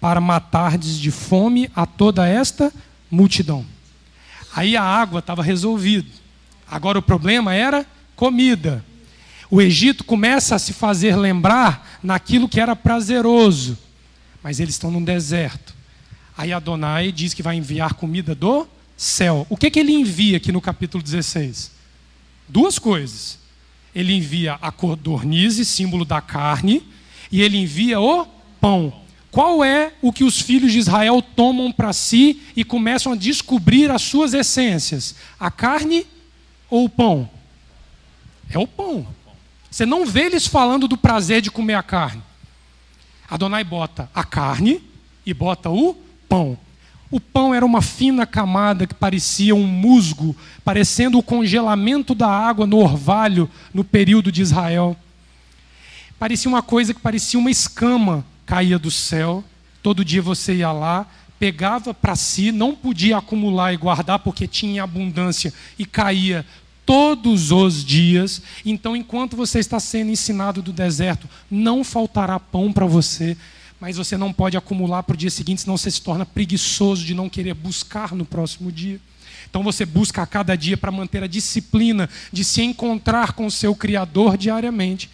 para matardes de fome a toda esta multidão. Aí a água estava resolvida. Agora o problema era comida. O Egito começa a se fazer lembrar naquilo que era prazeroso. Mas eles estão num deserto. Aí Adonai diz que vai enviar comida do céu. O que ele envia aqui no capítulo 16? Duas coisas. Ele envia a codornize, símbolo da carne, e ele envia o pão. Qual é o que os filhos de Israel tomam para si e começam a descobrir as suas essências? A carne ou o pão? É o pão. Você não vê eles falando do prazer de comer a carne. Adonai bota a carne e bota o pão. O pão era uma fina camada que parecia um musgo, parecendo o congelamento da água no orvalho no período de Israel. Parecia uma coisa que parecia uma escama caía do céu. Todo dia você ia lá, pegava para si, não podia acumular e guardar porque tinha abundância e caía todos os dias. Então, enquanto você está sendo ensinado do deserto, não faltará pão para você, mas você não pode acumular para o dia seguinte, senão você se torna preguiçoso de não querer buscar no próximo dia. Então você busca a cada dia para manter a disciplina de se encontrar com o seu Criador diariamente.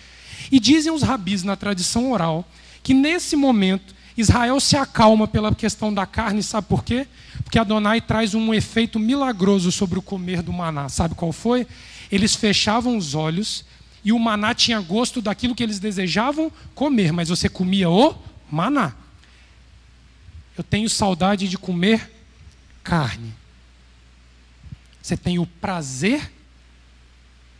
E dizem os rabis na tradição oral que nesse momento Israel se acalma pela questão da carne, sabe por quê? Porque Adonai traz um efeito milagroso sobre o comer do maná. Sabe qual foi? Eles fechavam os olhos e o maná tinha gosto daquilo que eles desejavam comer, mas você comia o maná. Eu tenho saudade de comer carne. Você tem o prazer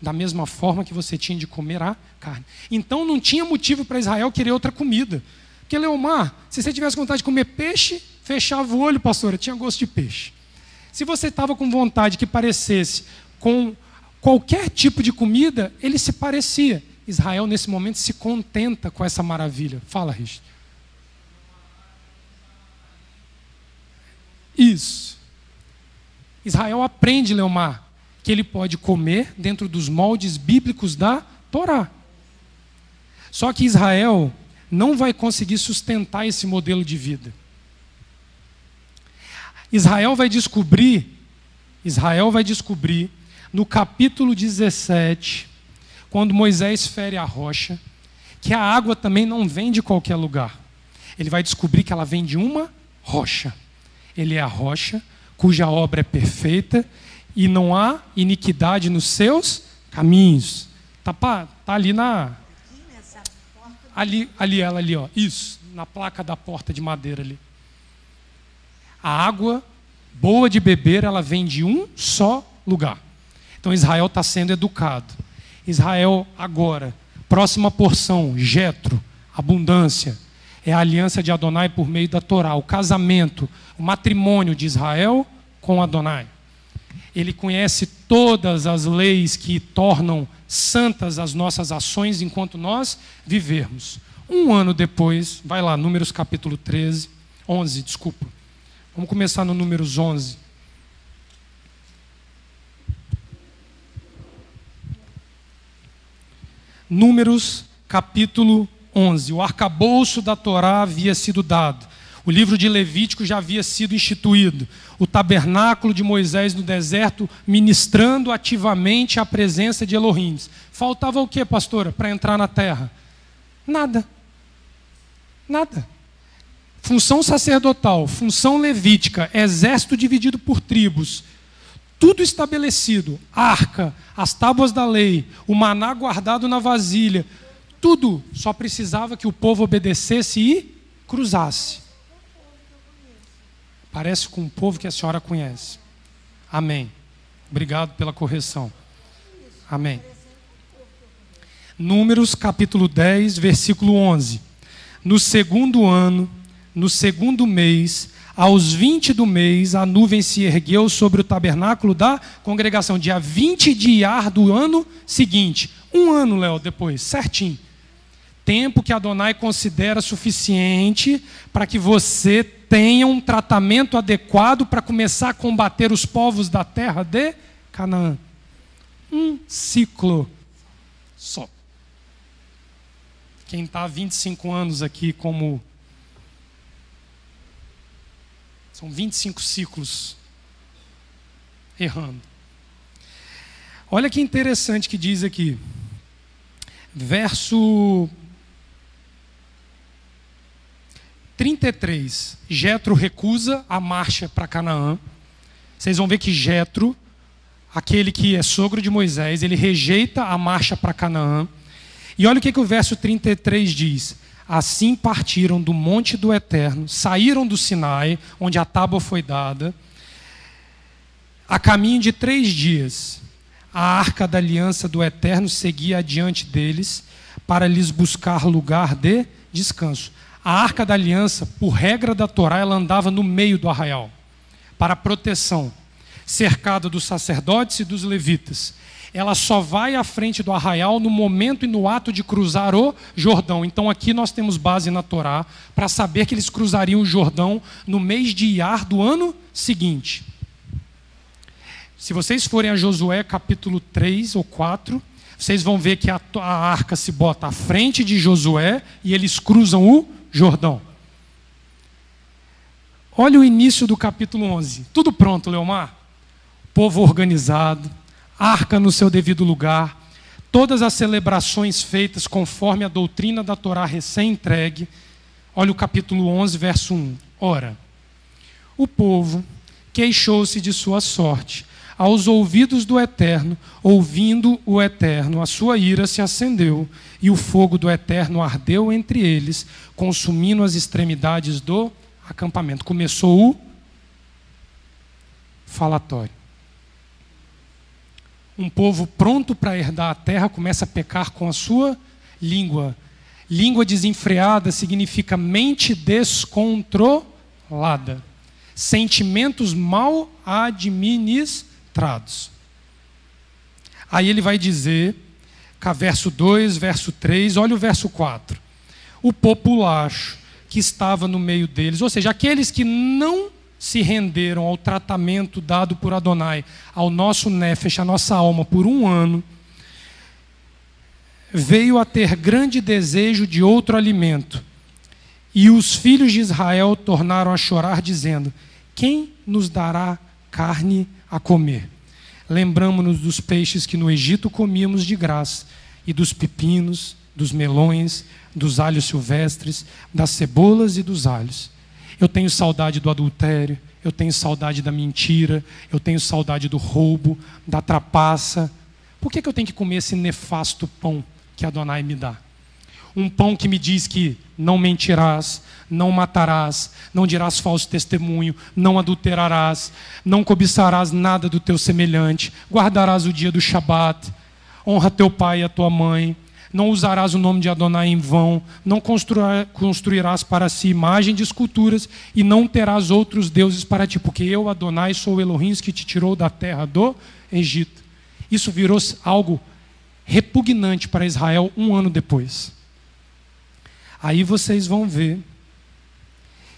da mesma forma que você tinha de comer a carne. Então não tinha motivo para Israel querer outra comida. Porque, Leomar, se você tivesse vontade de comer peixe, fechava o olho, pastora, tinha gosto de peixe. Se você estava com vontade que parecesse com qualquer tipo de comida, ele se parecia. Israel, nesse momento, se contenta com essa maravilha. Fala, Richard. Isso. Israel aprende, Leomar, que ele pode comer dentro dos moldes bíblicos da Torá. Só que Israel não vai conseguir sustentar esse modelo de vida. Israel vai descobrir no capítulo 17, quando Moisés fere a rocha, que a água também não vem de qualquer lugar. Ele vai descobrir que ela vem de uma rocha. Ele é a rocha cuja obra é perfeita e não há iniquidade nos seus caminhos. Tá ali na... Ali, ó. Isso, na placa da porta de madeira ali. A água boa de beber, ela vem de um só lugar. Então Israel está sendo educado. Israel agora, próxima porção, Jetro, abundância. É a aliança de Adonai por meio da Torá, o casamento, o matrimônio de Israel com Adonai. Ele conhece todas as leis que tornam santas as nossas ações enquanto nós vivermos. Um ano depois, vai lá, Números capítulo 11, desculpa. Vamos começar no Números 11. Números capítulo 11. O arcabouço da Torá havia sido dado. O livro de Levítico já havia sido instituído. O tabernáculo de Moisés no deserto, ministrando ativamente a presença de Elohim. Faltava o que, pastora, para entrar na terra? Nada. Nada. Função sacerdotal, função levítica, exército dividido por tribos. Tudo estabelecido. Arca, as tábuas da lei, o maná guardado na vasilha. Tudo. Só precisava que o povo obedecesse e cruzasse. Parece com um povo que a senhora conhece. Amém. Obrigado pela correção. Amém. Números capítulo 10, versículo 11. No segundo ano, no segundo mês, aos 20 do mês, a nuvem se ergueu sobre o tabernáculo da congregação. Dia 20 de Iar do ano seguinte. Um ano, Léo, depois, certinho. Tempo que Adonai considera suficiente para que você tenha um tratamento adequado para começar a combater os povos da terra de Canaã. Um ciclo só. Quem está há 25 anos aqui como... São 25 ciclos errando. Olha que interessante que diz aqui. Verso 33. Jetro recusa a marcha para Canaã. Vocês vão ver que Jetro, aquele que é sogro de Moisés, ele rejeita a marcha para Canaã. E olha o que o verso 33 diz. Assim partiram do monte do Eterno, saíram do Sinai, onde a tábua foi dada, a caminho de 3 dias. A arca da aliança do Eterno seguia adiante deles, para lhes buscar lugar de descanso. A arca da aliança, por regra da Torá, ela andava no meio do arraial, para proteção, cercada dos sacerdotes e dos levitas. Ela só vai à frente do arraial no momento e no ato de cruzar o Jordão. Então aqui nós temos base na Torá para saber que eles cruzariam o Jordão no mês de Iar do ano seguinte. Se vocês forem a Josué capítulo 3 ou 4, vocês vão ver que a arca se bota à frente de Josué e eles cruzam o Jordão. Olha o início do capítulo 11. Tudo pronto, Leomar? Povo organizado, arca no seu devido lugar, todas as celebrações feitas conforme a doutrina da Torá recém-entregue. Olha o capítulo 11, verso 1. Ora, o povo queixou-se de sua sorte aos ouvidos do Eterno. Ouvindo o Eterno, a sua ira se acendeu, e o fogo do Eterno ardeu entre eles, consumindo as extremidades do acampamento. Começou o falatório. Um povo pronto para herdar a terra começa a pecar com a sua língua. Língua desenfreada significa mente descontrolada. Sentimentos mal administrados. Aí ele vai dizer, verso 2, verso 3, olha o verso 4. O populacho que estava no meio deles, ou seja, aqueles que não se renderam ao tratamento dado por Adonai, ao nosso nefesh, a nossa alma, por 1 ano, veio a ter grande desejo de outro alimento. E os filhos de Israel tornaram a chorar, dizendo: quem nos dará carne a comer? Lembramo-nos dos peixes que no Egito comíamos de graça, e dos pepinos, dos melões, dos alhos silvestres, das cebolas e dos alhos. Eu tenho saudade do adultério, eu tenho saudade da mentira, eu tenho saudade do roubo, da trapaça. Por que eu tenho que comer esse nefasto pão que Adonai me dá? Um pão que me diz que não mentirás, não matarás, não dirás falso testemunho, não adulterarás, não cobiçarás nada do teu semelhante, guardarás o dia do Shabat, honra teu pai e a tua mãe, não usarás o nome de Adonai em vão, não construirás para si imagem de esculturas e não terás outros deuses para ti, porque eu, Adonai, sou o Elohim que te tirou da terra do Egito. Isso virou algo repugnante para Israel 1 ano depois. Aí vocês vão ver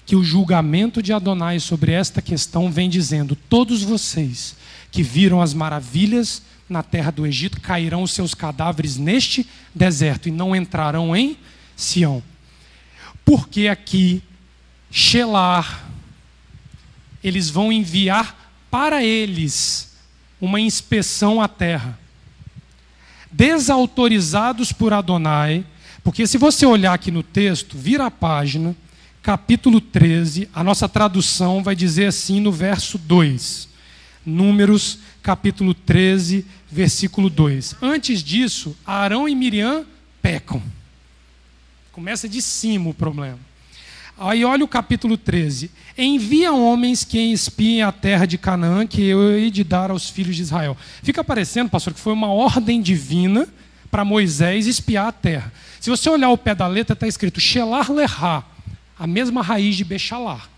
que o julgamento de Adonai sobre esta questão vem dizendo: todos vocês que viram as maravilhas na terra do Egito, cairão os seus cadáveres neste deserto e não entrarão em Sião. Porque aqui Shelar, eles vão enviar para eles uma inspeção à terra. Desautorizados por Adonai, porque se você olhar aqui no texto, vira a página, capítulo 13, a nossa tradução vai dizer assim no verso 2. Números, capítulo 13, versículo 2. Antes disso, Arão e Miriam pecam. Começa de cima o problema. Aí olha o capítulo 13. Envia homens que espiem a terra de Canaã, que eu hei de dar aos filhos de Israel. Fica parecendo, pastor, que foi uma ordem divina para Moisés espiar a terra. Se você olhar o pé da letra, está escrito Shelar Lerá, a mesma raiz de Bechalar.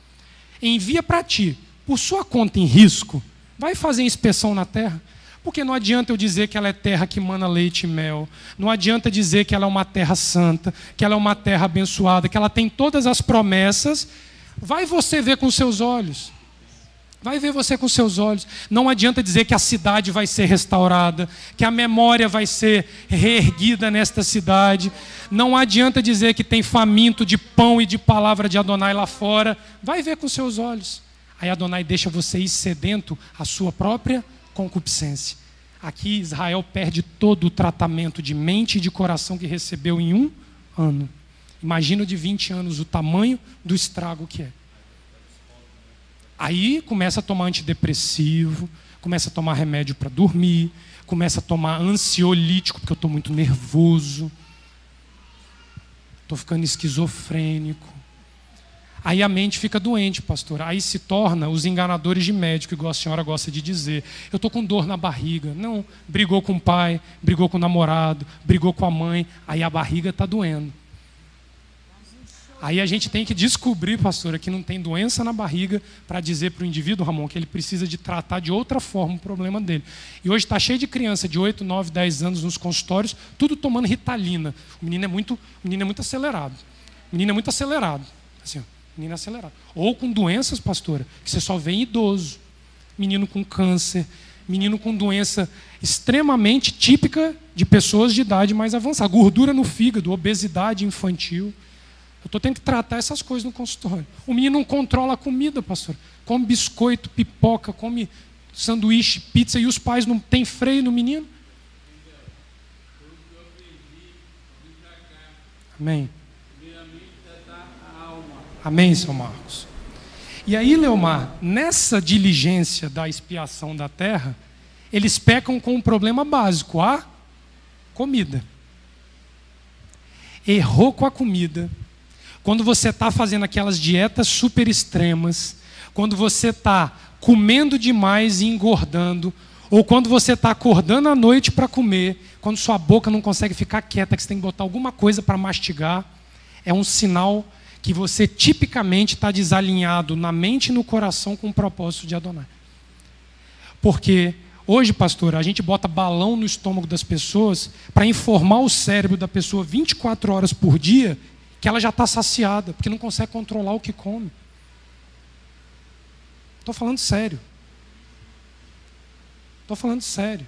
Envia para ti, por sua conta em risco, vai fazer inspeção na terra. Porque não adianta eu dizer que ela é terra que mana leite e mel. Não adianta dizer que ela é uma terra santa, que ela é uma terra abençoada, que ela tem todas as promessas. Vai você ver com seus olhos. Vai ver você com seus olhos. Não adianta dizer que a cidade vai ser restaurada, que a memória vai ser reerguida nesta cidade. Não adianta dizer que tem faminto de pão e de palavra de Adonai lá fora. Vai ver com seus olhos. Aí Adonai deixa você ir sedento à sua própria concupiscência. Aqui Israel perde todo o tratamento de mente e de coração que recebeu em 1 ano. Imagina de 20 anos o tamanho do estrago que é. Aí começa a tomar antidepressivo, começa a tomar remédio para dormir, começa a tomar ansiolítico, porque eu estou muito nervoso, estou ficando esquizofrênico. Aí a mente fica doente, pastor. Aí se torna os enganadores de médico, igual a senhora gosta de dizer. Eu estou com dor na barriga. Não, brigou com o pai, brigou com o namorado, brigou com a mãe. Aí a barriga está doendo. Aí a gente tem que descobrir, pastora, que não tem doença na barriga para dizer para o indivíduo, Ramon, que ele precisa de tratar de outra forma o problema dele. E hoje está cheio de criança de 8, 9, 10 anos nos consultórios, tudo tomando Ritalina. O menino é muito acelerado. O menino é muito acelerado. Assim, ó. Menino acelerado. Ou com doenças, pastora, que você só vê em idoso. Menino com câncer, menino com doença extremamente típica de pessoas de idade mais avançada. Gordura no fígado, obesidade infantil. Eu estou tendo que tratar essas coisas no consultório. O menino não controla a comida, pastor. Come biscoito, pipoca, come sanduíche, pizza, e os pais não têm freio no menino. Amém. Amém, seu Marcos? E aí, Leomar, nessa diligência da expiação da terra, eles pecam com um problema básico, a comida. Errou com a comida. Quando você está fazendo aquelas dietas super extremas, quando você está comendo demais e engordando, ou quando você está acordando à noite para comer, quando sua boca não consegue ficar quieta, que você tem que botar alguma coisa para mastigar, é um sinal que você tipicamente está desalinhado na mente e no coração com o propósito de Adonai. Porque hoje, pastor, a gente bota balão no estômago das pessoas para informar o cérebro da pessoa 24 horas por dia que ela já está saciada, porque não consegue controlar o que come. Estou falando sério. Estou falando sério.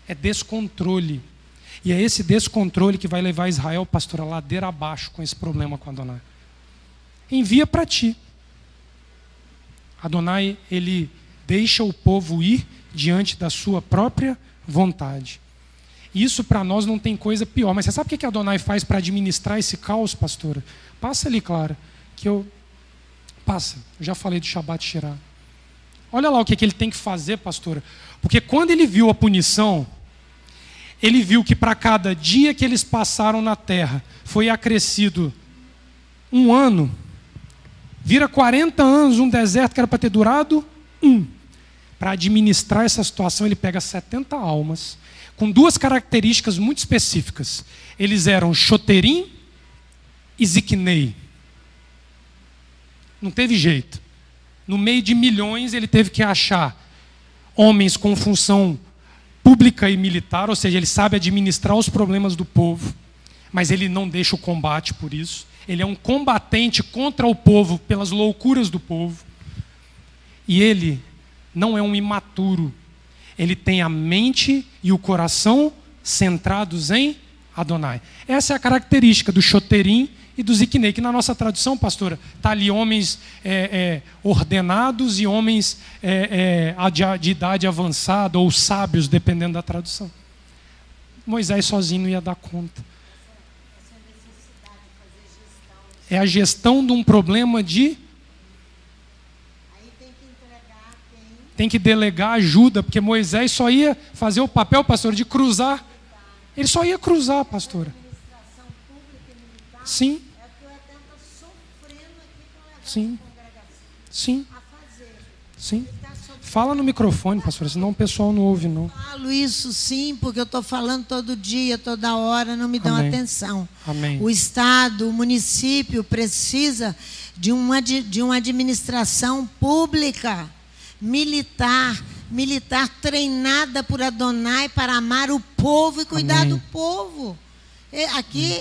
É descontrole. E é esse descontrole que vai levar Israel, pastor, a ladeira abaixo com esse problema com Adonai. Envia para ti. Adonai, ele deixa o povo ir diante da sua própria vontade. Isso para nós não tem coisa pior. Mas você sabe o que Adonai faz para administrar esse caos, pastora? Passa ali, Clara. Passa. Eu já falei do Shabbat Shirah. Olha lá o que ele tem que fazer, pastora. Porque quando ele viu a punição, ele viu que para cada dia que eles passaram na terra foi acrescido 1 ano. Vira 40 anos um deserto que era para ter durado 1. Para administrar essa situação, ele pega 70 almas, com 2 características muito específicas. Eles eram Shoterim e Ziknei. Não teve jeito. No meio de milhões, ele teve que achar homens com função pública e militar, ou seja, ele sabe administrar os problemas do povo, mas ele não deixa o combate por isso. Ele é um combatente contra o povo, pelas loucuras do povo. E ele não é um imaturo. Ele tem a mente e o coração centrados em Adonai. Essa é a característica do Shoterim e do Ziquinei, que na nossa tradução, pastora, está ali homens ordenados e homens de idade avançada ou sábios, dependendo da tradução. Moisés sozinho não ia dar conta. É a gestão de um problema de... Tem que delegar ajuda, porque Moisés só ia fazer o papel, pastor, de cruzar. Ele só ia cruzar, pastora. Sim. Sim. Sim. Sim. Fala no microfone, pastora, senão o pessoal não ouve, não. Falo isso sim, porque eu estou falando todo dia, toda hora, não me dão atenção. Amém. O Estado, o município precisa de uma administração pública, militar treinada por Adonai para amar o povo e cuidar do povo.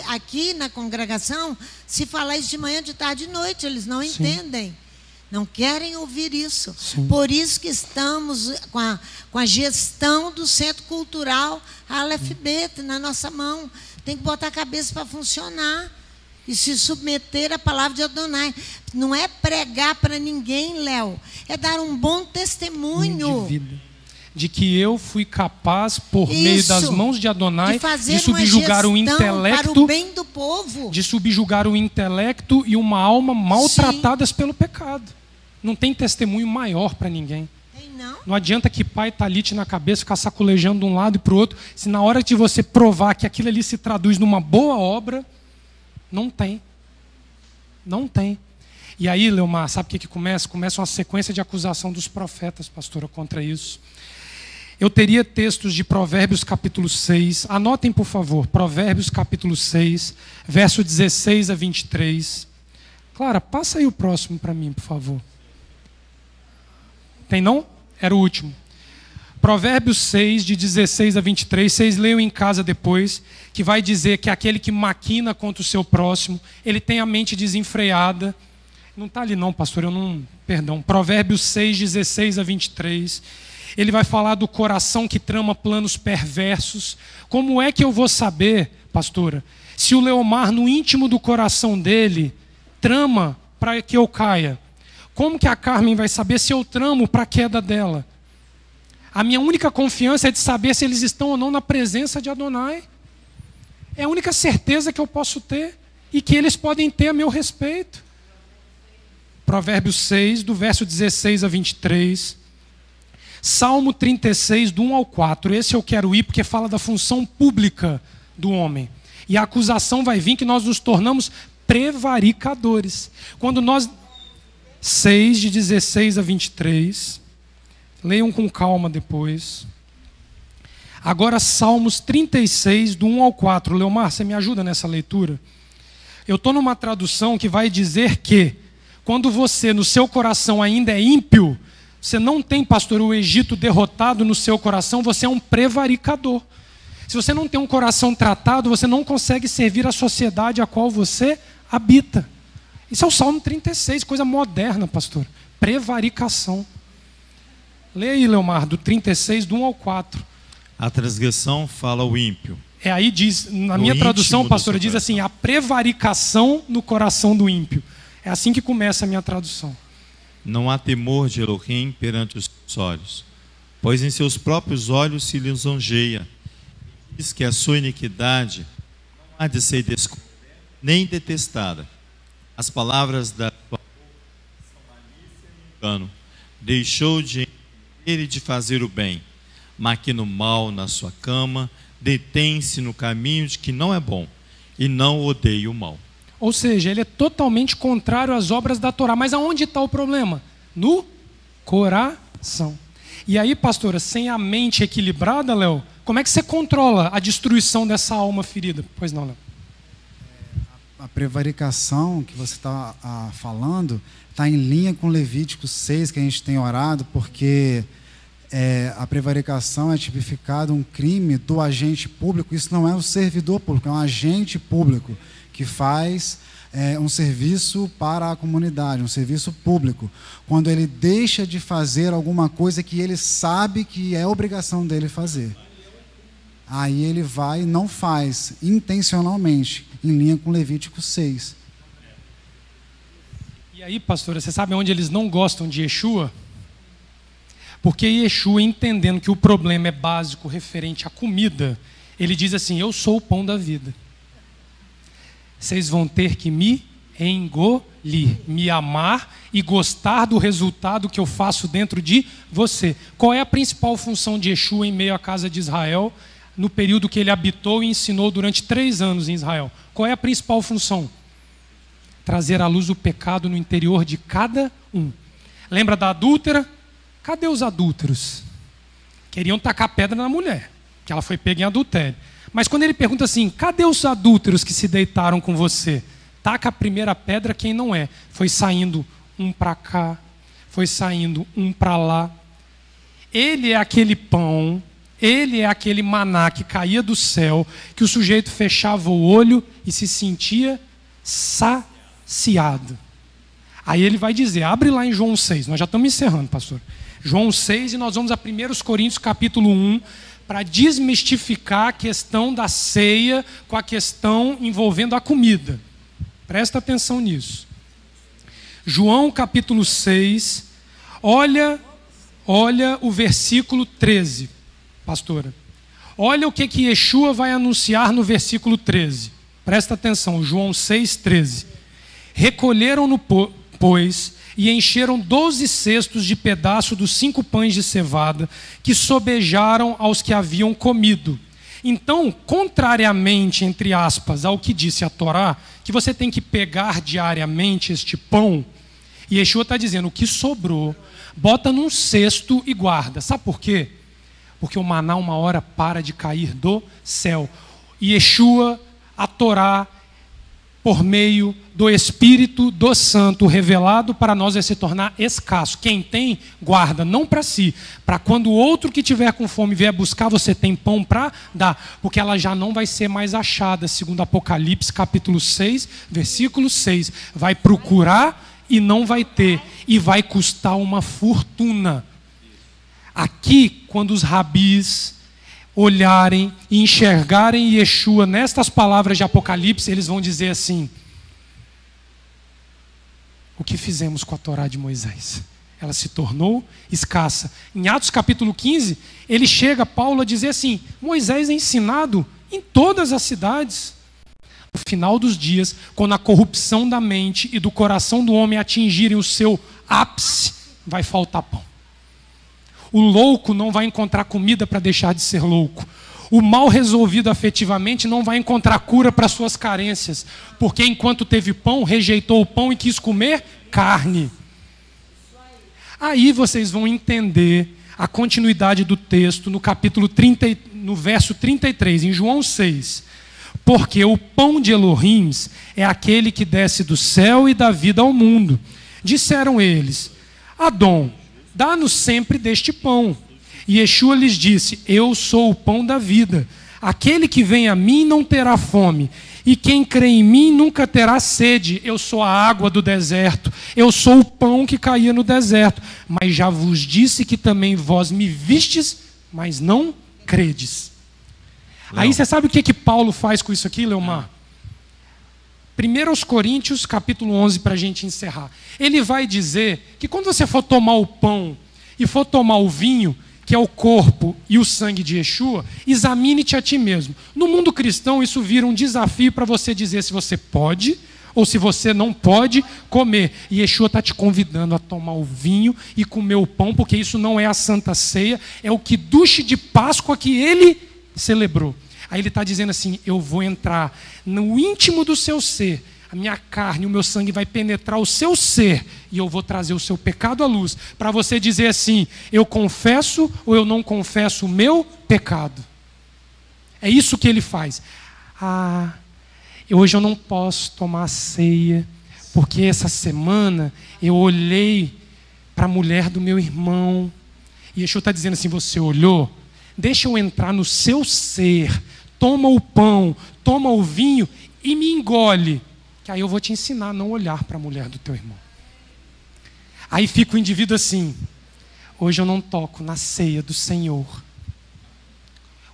Aqui na congregação, se falar isso de manhã, de tarde e de noite, eles não entendem. Não querem ouvir isso. Sim. Por isso que estamos com a gestão do Centro Cultural Aleph Bet na nossa mão. Tem que botar a cabeça para funcionar e se submeter à palavra de Adonai. Não é pregar para ninguém, Léo. É dar um bom testemunho. De vida. De que eu fui capaz, por meio das mãos de Adonai, de subjugar o intelecto, para o bem do povo. De subjugar o intelecto e uma alma maltratadas pelo pecado. Não tem testemunho maior para ninguém. Não adianta que pai talite na cabeça, ficar sacolejando de um lado e para o outro, se na hora de você provar que aquilo ali se traduz numa boa obra, não tem. Não tem. E aí, Leomar, sabe o que começa? Começa uma sequência de acusação dos profetas, pastora, contra isso. Eu teria textos de Provérbios capítulo 6. Anotem, por favor. Provérbios capítulo 6, verso 16 a 23. Clara, passa aí o próximo para mim, por favor. Tem não? Era o último. Provérbios 6, de 16 a 23. Vocês leiam em casa depois, que vai dizer que aquele que maquina contra o seu próximo, ele tem a mente desenfreada. Não está ali não, pastor, perdão. Provérbios 6, 16 a 23. Ele vai falar do coração que trama planos perversos. Como é que eu vou saber, pastora, se o Leomar, no íntimo do coração dele, trama para que eu caia? Como que a Carmen vai saber se eu tramo para a queda dela? A minha única confiança é de saber se eles estão ou não na presença de Adonai. É a única certeza que eu posso ter e que eles podem ter a meu respeito. Provérbios 6, do verso 16 a 23. Salmo 36, do 1 ao 4. Esse eu quero ir porque fala da função pública do homem. E a acusação vai vir que nós nos tornamos prevaricadores. Quando nós... 6, de 16 a 23. Leiam com calma depois. Agora Salmos 36, do 1 ao 4. Leomar, você me ajuda nessa leitura? Eu estou numa tradução que vai dizer que quando você, no seu coração, ainda é ímpio, você não tem, pastor, o Egito derrotado no seu coração, você é um prevaricador. Se você não tem um coração tratado, você não consegue servir a sociedade a qual você habita. Isso é o Salmo 36, coisa moderna, pastor. Prevaricação. Leia aí, Leomar, do 36, do 1 ao 4. A transgressão fala o ímpio. Aí diz, na minha tradução, pastor, diz assim, a prevaricação no coração do ímpio. É assim que começa a minha tradução. Não há temor de Elohim perante os olhos, pois em seus próprios olhos se lisonjeia. Diz que a sua iniquidade não há de ser descoberta nem detestada. As palavras da sua boca são malícia e engano. Deixou de entender e de fazer o bem. Maquina o mal na sua cama, detém-se no caminho de que não é bom, e não odeia o mal. Ou seja, ele é totalmente contrário às obras da Torá. Mas aonde está o problema? No coração. E aí, pastora, sem a mente equilibrada, Léo, como é que você controla a destruição dessa alma ferida? Pois não, Léo. A prevaricação que você está falando está em linha com Levítico 6, que a gente tem orado, porque a prevaricação é tipificado um crime do agente público. Isso não é um servidor público, é um agente público que faz um serviço para a comunidade, um serviço público. Quando ele deixa de fazer alguma coisa que ele sabe que é obrigação dele fazer. Aí ele vai e não faz intencionalmente, em linha com Levítico 6. E aí, pastora, você sabe onde eles não gostam de Yeshua? Porque Yeshua, entendendo que o problema é básico referente à comida, ele diz assim: eu sou o pão da vida. Vocês vão ter que me engolir, me amar e gostar do resultado que eu faço dentro de você. Qual é a principal função de Yeshua em meio à casa de Israel, no período que ele habitou e ensinou durante 3 anos em Israel? Qual é a principal função? Trazer à luz o pecado no interior de cada um. Lembra da adúltera? Cadê os adúlteros? Queriam tacar pedra na mulher, que ela foi pega em adultério. Mas quando ele pergunta assim: cadê os adúlteros que se deitaram com você? Taca a primeira pedra quem não é. Foi saindo um para cá, foi saindo um para lá. Ele é aquele pão, ele é aquele maná que caía do céu, que o sujeito fechava o olho e se sentia saciado. Aí ele vai dizer, abre lá em João 6, nós já estamos encerrando, pastor. João 6, e nós vamos a 1 Coríntios capítulo 1, para desmistificar a questão da ceia com a questão envolvendo a comida. Presta atenção nisso. João capítulo 6, olha o versículo 13, pastora. Olha o que Yeshua vai anunciar no versículo 13. Presta atenção, João 6, 13. Recolheram-no, pois, e encheram 12 cestos de pedaço dos 5 pães de cevada, que sobejaram aos que haviam comido. Então, contrariamente, entre aspas, ao que disse a Torá, que você tem que pegar diariamente este pão, e Yeshua está dizendo, o que sobrou, bota num cesto e guarda. Sabe por quê? Porque o maná uma hora para de cair do céu. E Yeshua, a Torá, por meio do Espírito do Santo revelado para nós, vai se tornar escasso. Quem tem, guarda, não para si, para quando o outro que tiver com fome vier buscar, você tem pão para dar, porque ela já não vai ser mais achada, segundo Apocalipse capítulo 6, versículo 6. Vai procurar e não vai ter, e vai custar uma fortuna. Aqui, quando os rabis olharem e enxergarem Yeshua nestas palavras de Apocalipse, eles vão dizer assim: o que fizemos com a Torá de Moisés? Ela se tornou escassa. Em Atos capítulo 15, ele chega, Paulo, a dizer assim: Moisés é ensinado em todas as cidades. No final dos dias, quando a corrupção da mente e do coração do homem atingirem o seu ápice, vai faltar pão. O louco não vai encontrar comida para deixar de ser louco. O mal resolvido afetivamente não vai encontrar cura para suas carências, porque enquanto teve pão, rejeitou o pão e quis comer carne. Aí vocês vão entender a continuidade do texto no capítulo 30, no verso 33, em João 6. Porque o pão de Elohim é aquele que desce do céu e dá vida ao mundo. Disseram eles: Adão, dá-nos sempre deste pão. E Yeshua lhes disse: eu sou o pão da vida. Aquele que vem a mim não terá fome, e quem crê em mim nunca terá sede. Eu sou a água do deserto, eu sou o pão que caía no deserto. Mas já vos disse que também vós me vistes, mas não credes. Leão. Aí você sabe o que Paulo faz com isso aqui, Leomar? 1 Coríntios, capítulo 11, para a gente encerrar. Ele vai dizer que quando você for tomar o pão e for tomar o vinho, que é o corpo e o sangue de Yeshua, examine-te a ti mesmo. No mundo cristão, isso vira um desafio para você dizer se você pode ou se você não pode comer. E Yeshua está te convidando a tomar o vinho e comer o pão, porque isso não é a Santa Ceia, é o quidush de Páscoa que ele celebrou. Aí ele está dizendo assim: eu vou entrar no íntimo do seu ser, a minha carne, o meu sangue vai penetrar o seu ser, e eu vou trazer o seu pecado à luz, para você dizer assim: eu confesso ou eu não confesso o meu pecado. É isso que ele faz. Hoje eu não posso tomar a ceia, porque essa semana eu olhei para a mulher do meu irmão, e Yeshua está dizendo assim: você olhou? Deixa eu entrar no seu ser, toma o pão, toma o vinho e me engole, que aí eu vou te ensinar a não olhar para a mulher do teu irmão. Aí fica o indivíduo assim: hoje eu não toco na ceia do Senhor.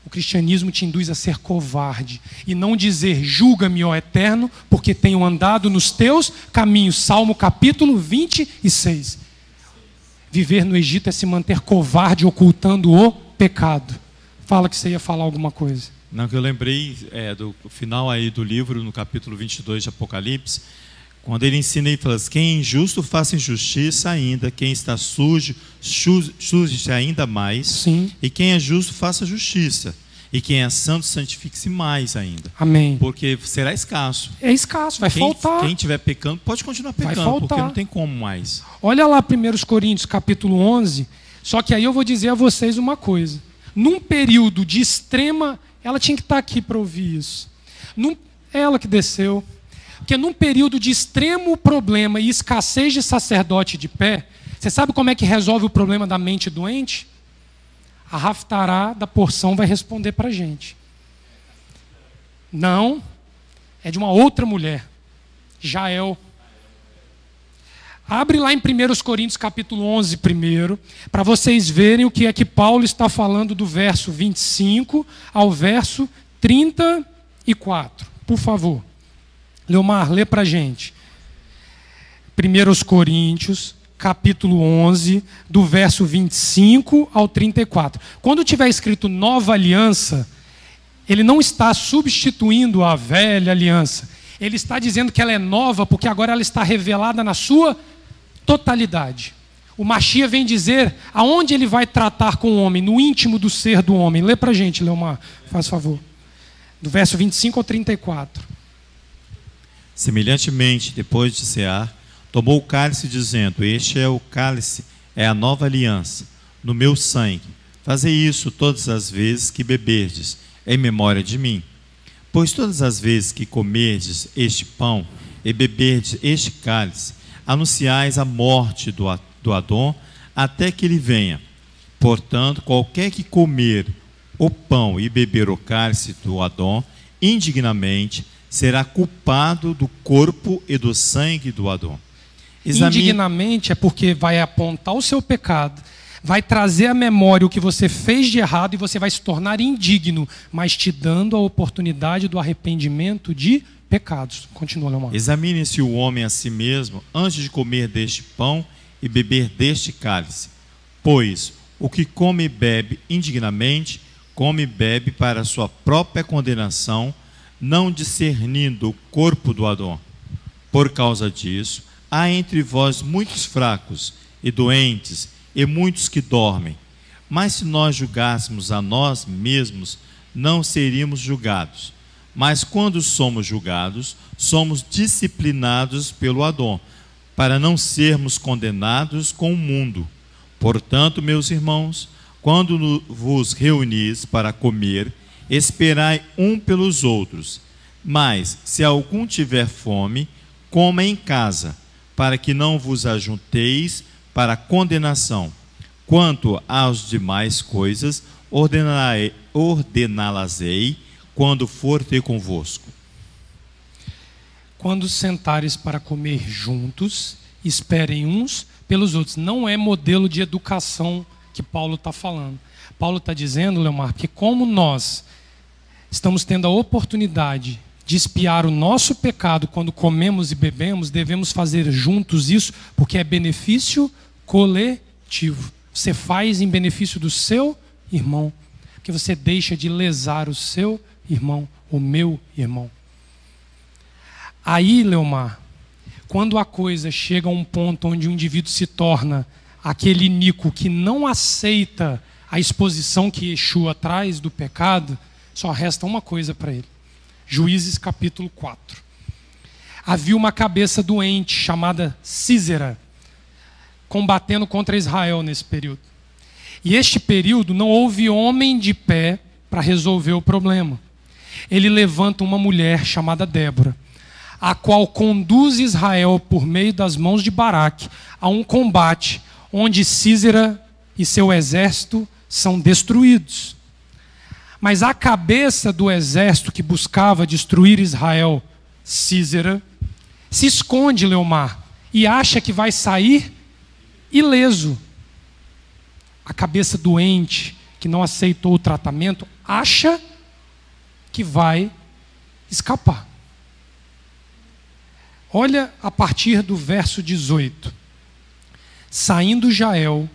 O cristianismo te induz a ser covarde e não dizer: julga-me, ó Eterno, porque tenho andado nos teus caminhos. Salmo capítulo 26. Viver no Egito é se manter covarde, ocultando o pecado. Fala que você ia falar alguma coisa. Não, que eu lembrei do final aí do livro, no capítulo 22 de Apocalipse, quando ele ensina e fala assim: quem é injusto, faça injustiça ainda. Quem está sujo, suje-se ainda mais. Sim. E quem é justo, faça justiça. E quem é santo, santifique-se mais ainda. Amém. Porque será escasso. É escasso, vai faltar. Quem estiver pecando, pode continuar pecando, porque não tem como mais. Olha lá 1 Coríntios capítulo 11. Só que aí eu vou dizer a vocês uma coisa. Num período de extrema... Ela tinha que estar aqui para ouvir isso. Ela que desceu. Porque num período de extremo problema e escassez de sacerdote de pé, você sabe como é que resolve o problema da mente doente? A Raftará da porção vai responder para a gente. Não, é de uma outra mulher, Jael. Abre lá em 1 Coríntios capítulo 11 primeiro, para vocês verem o que é que Paulo está falando do verso 25 ao verso 34. Por favor. Leomar, lê para a gente. 1 Coríntios capítulo 11, do verso 25 ao 34. Quando tiver escrito nova aliança, ele não está substituindo a velha aliança. Ele está dizendo que ela é nova porque agora ela está revelada na sua totalidade. O Mashiach vem dizer aonde ele vai tratar com o homem, no íntimo do ser do homem. Lê para a gente, Leomar, faz favor. Do verso 25 ao 34. Semelhantemente, depois de cear, tomou o cálice, dizendo: este é o cálice, é a nova aliança, no meu sangue. Fazei isso todas as vezes que beberdes, em memória de mim. Pois todas as vezes que comerdes este pão e beberdes este cálice, anunciais a morte do Adão até que ele venha. Portanto, qualquer que comer o pão e beber o cálice do Adão indignamente, será culpado do corpo e do sangue do Adão. Indignamente é porque vai apontar o seu pecado, vai trazer à memória o que você fez de errado e você vai se tornar indigno, mas te dando a oportunidade do arrependimento de pecados. Continua, Leomar. Examine-se o homem a si mesmo antes de comer deste pão e beber deste cálice. Pois o que come e bebe indignamente, come e bebe para a sua própria condenação, não discernindo o corpo do Adão. Por causa disso, há entre vós muitos fracos e doentes, e muitos que dormem. Mas se nós julgássemos a nós mesmos, não seríamos julgados. Mas quando somos julgados, somos disciplinados pelo Adão, para não sermos condenados com o mundo. Portanto, meus irmãos, quando vos reunis para comer, esperai um pelos outros. Mas, se algum tiver fome, coma em casa, para que não vos ajunteis para a condenação. Quanto às demais coisas, ordená-las-ei quando for ter convosco. Quando sentares para comer juntos, esperem uns pelos outros. Não é modelo de educação que Paulo está falando. Paulo está dizendo, Leomar, que como nós estamos tendo a oportunidade de expiar o nosso pecado quando comemos e bebemos, devemos fazer juntos isso, porque é benefício coletivo. Você faz em benefício do seu irmão, porque você deixa de lesar o seu irmão, o meu irmão. Aí, Leomar, quando a coisa chega a um ponto onde o indivíduo se torna aquele iníquo que não aceita a exposição que Yeshua traz do pecado, só resta uma coisa para ele. Juízes capítulo 4. Havia uma cabeça doente chamada Císera, combatendo contra Israel nesse período. E este período não houve homem de pé para resolver o problema. Ele levanta uma mulher chamada Débora, a qual conduz Israel por meio das mãos de Baraque a um combate onde Císera e seu exército são destruídos. Mas a cabeça do exército que buscava destruir Israel, Císera, se esconde, Leomar, e acha que vai sair ileso. A cabeça doente, que não aceitou o tratamento, acha que vai escapar. Olha a partir do verso 18. Saindo Jael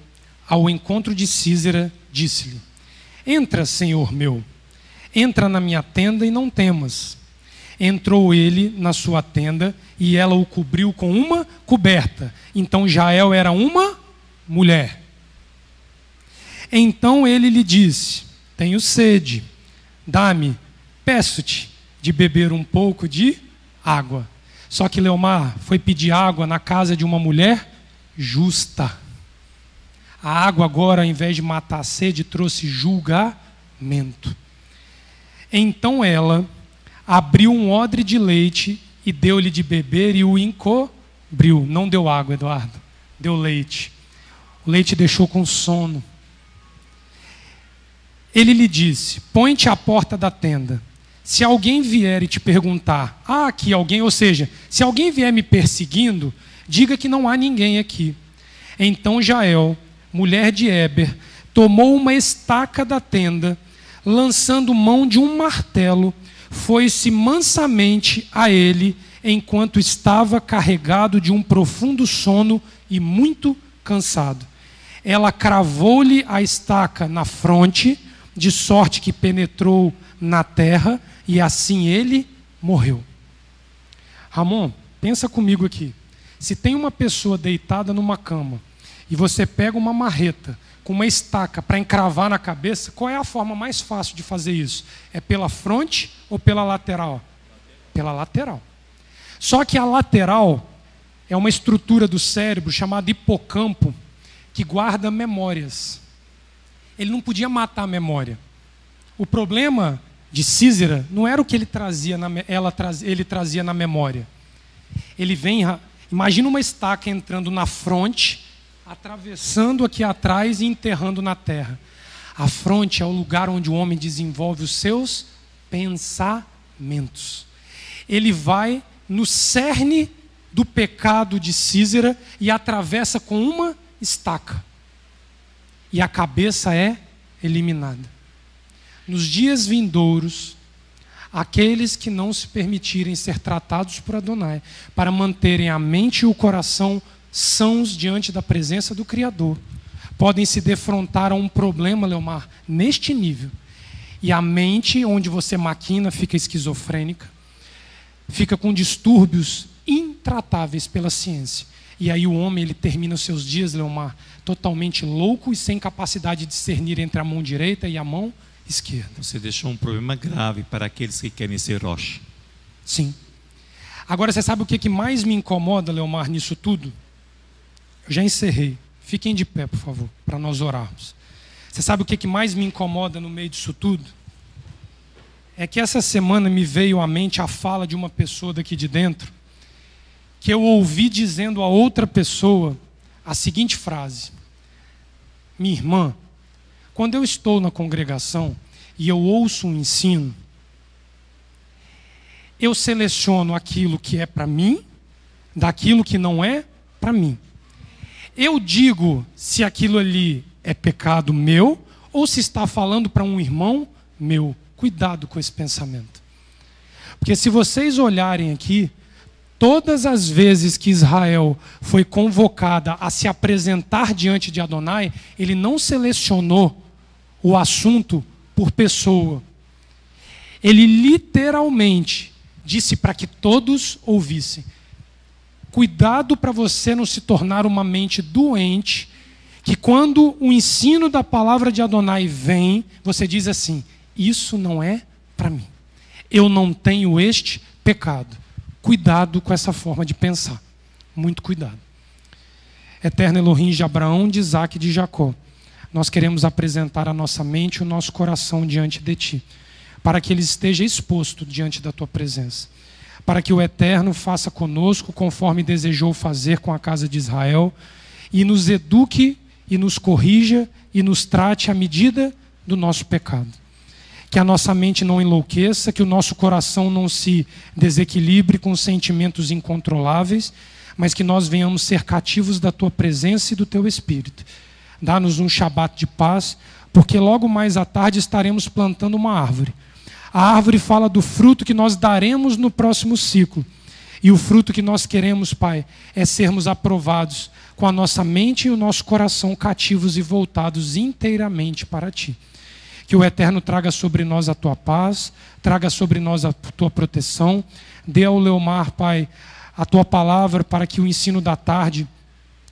ao encontro de Sísera, disse-lhe: entra, senhor meu, entra na minha tenda e não temas. Entrou ele na sua tenda e ela o cobriu com uma coberta. Então Jael era uma mulher. Então ele lhe disse: tenho sede, dá-me, peço-te, de beber um pouco de água. Só que Leomar foi pedir água na casa de uma mulher justa. A água agora, ao invés de matar a sede, trouxe julgamento. Então ela abriu um odre de leite e deu-lhe de beber e o encobriu. Não deu água, Eduardo, deu leite. O leite deixou com sono. Ele lhe disse: põe-te à porta da tenda. Se alguém vier e te perguntar, há aqui alguém? Ou seja, se alguém vier me perseguindo, diga que não há ninguém aqui. Então Jael, mulher de Éber, tomou uma estaca da tenda, lançando mão de um martelo, foi-se mansamente a ele, enquanto estava carregado de um profundo sono e muito cansado. Ela cravou-lhe a estaca na fronte, de sorte que penetrou na terra, e assim ele morreu. Ramon, pensa comigo aqui. Se tem uma pessoa deitada numa cama e você pega uma marreta com uma estaca para encravar na cabeça, qual é a forma mais fácil de fazer isso? É pela fronte ou pela lateral? Pela lateral. Só que a lateral é uma estrutura do cérebro chamada hipocampo que guarda memórias. Ele não podia matar a memória. O problema de Sísera não era o que ele trazia na memória. Ele vem, imagina uma estaca entrando na fronte, atravessando aqui atrás e enterrando na terra. A fronte é o lugar onde o homem desenvolve os seus pensamentos. Ele vai no cerne do pecado de Sísera e atravessa com uma estaca. E a cabeça é eliminada. Nos dias vindouros, aqueles que não se permitirem ser tratados por Adonai, para manterem a mente e o coração sãos diante da presença do Criador, podem se defrontar a um problema, Leomar, neste nível. E a mente, onde você maquina, fica esquizofrênica, fica com distúrbios intratáveis pela ciência. E aí o homem, ele termina os seus dias, Leomar, totalmente louco e sem capacidade de discernir entre a mão direita e a mão esquerda. Você deixou um problema grave para aqueles que querem ser rocha. Sim. Agora, você sabe o que mais me incomoda, Leomar, nisso tudo? Eu já encerrei. Fiquem de pé, por favor, para nós orarmos. Você sabe o que mais me incomoda no meio disso tudo? É que essa semana me veio à mente a fala de uma pessoa daqui de dentro, que eu ouvi dizendo a outra pessoa a seguinte frase: minha irmã, quando eu estou na congregação e eu ouço um ensino, eu seleciono aquilo que é para mim, daquilo que não é para mim. Eu digo se aquilo ali é pecado meu ou se está falando para um irmão meu. Cuidado com esse pensamento. Porque se vocês olharem aqui, todas as vezes que Israel foi convocada a se apresentar diante de Adonai, ele não selecionou o assunto por pessoa. Ele literalmente disse para que todos ouvissem. Cuidado para você não se tornar uma mente doente, que quando o ensino da palavra de Adonai vem, você diz assim: isso não é para mim. Eu não tenho este pecado. Cuidado com essa forma de pensar. Muito cuidado. Eterno Elohim de Abraão, de Isaac e de Jacó, nós queremos apresentar a nossa mente e o nosso coração diante de Ti, para que ele esteja exposto diante da Tua presença. Para que o Eterno faça conosco conforme desejou fazer com a casa de Israel, e nos eduque e nos corrija e nos trate à medida do nosso pecado. Que a nossa mente não enlouqueça, que o nosso coração não se desequilibre com sentimentos incontroláveis, mas que nós venhamos ser cativos da Tua presença e do Teu Espírito. Dá-nos um Shabat de paz, porque logo mais à tarde estaremos plantando uma árvore. A árvore fala do fruto que nós daremos no próximo ciclo. E o fruto que nós queremos, Pai, é sermos aprovados com a nossa mente e o nosso coração cativos e voltados inteiramente para Ti. Que o Eterno traga sobre nós a Tua paz, traga sobre nós a Tua proteção. Dê ao Leomar, Pai, a Tua palavra para que o ensino da tarde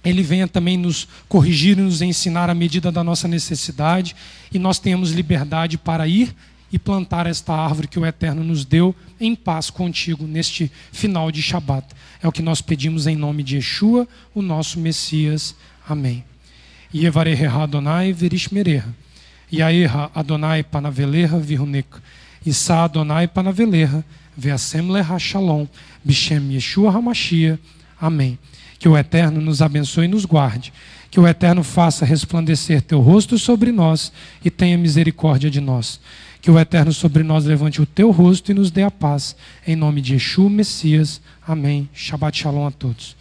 ele venha também nos corrigir e nos ensinar à medida da nossa necessidade, e nós tenhamos liberdade para ir e plantar esta árvore que o Eterno nos deu em paz contigo neste final de Shabat. É o que nós pedimos em nome de Yeshua, o nosso Messias. Amém. Yevareha Adonai verishmereha. Yaeha Adonai panaveleha virunek. Issa Adonai panaveleha veasem leha shalom. Bishem Yeshua HaMashiach. Amém. Que o Eterno nos abençoe e nos guarde. Que o Eterno faça resplandecer teu rosto sobre nós e tenha misericórdia de nós. Que o Eterno sobre nós levante o teu rosto e nos dê a paz. Em nome de Yeshua, Messias. Amém. Shabbat Shalom a todos.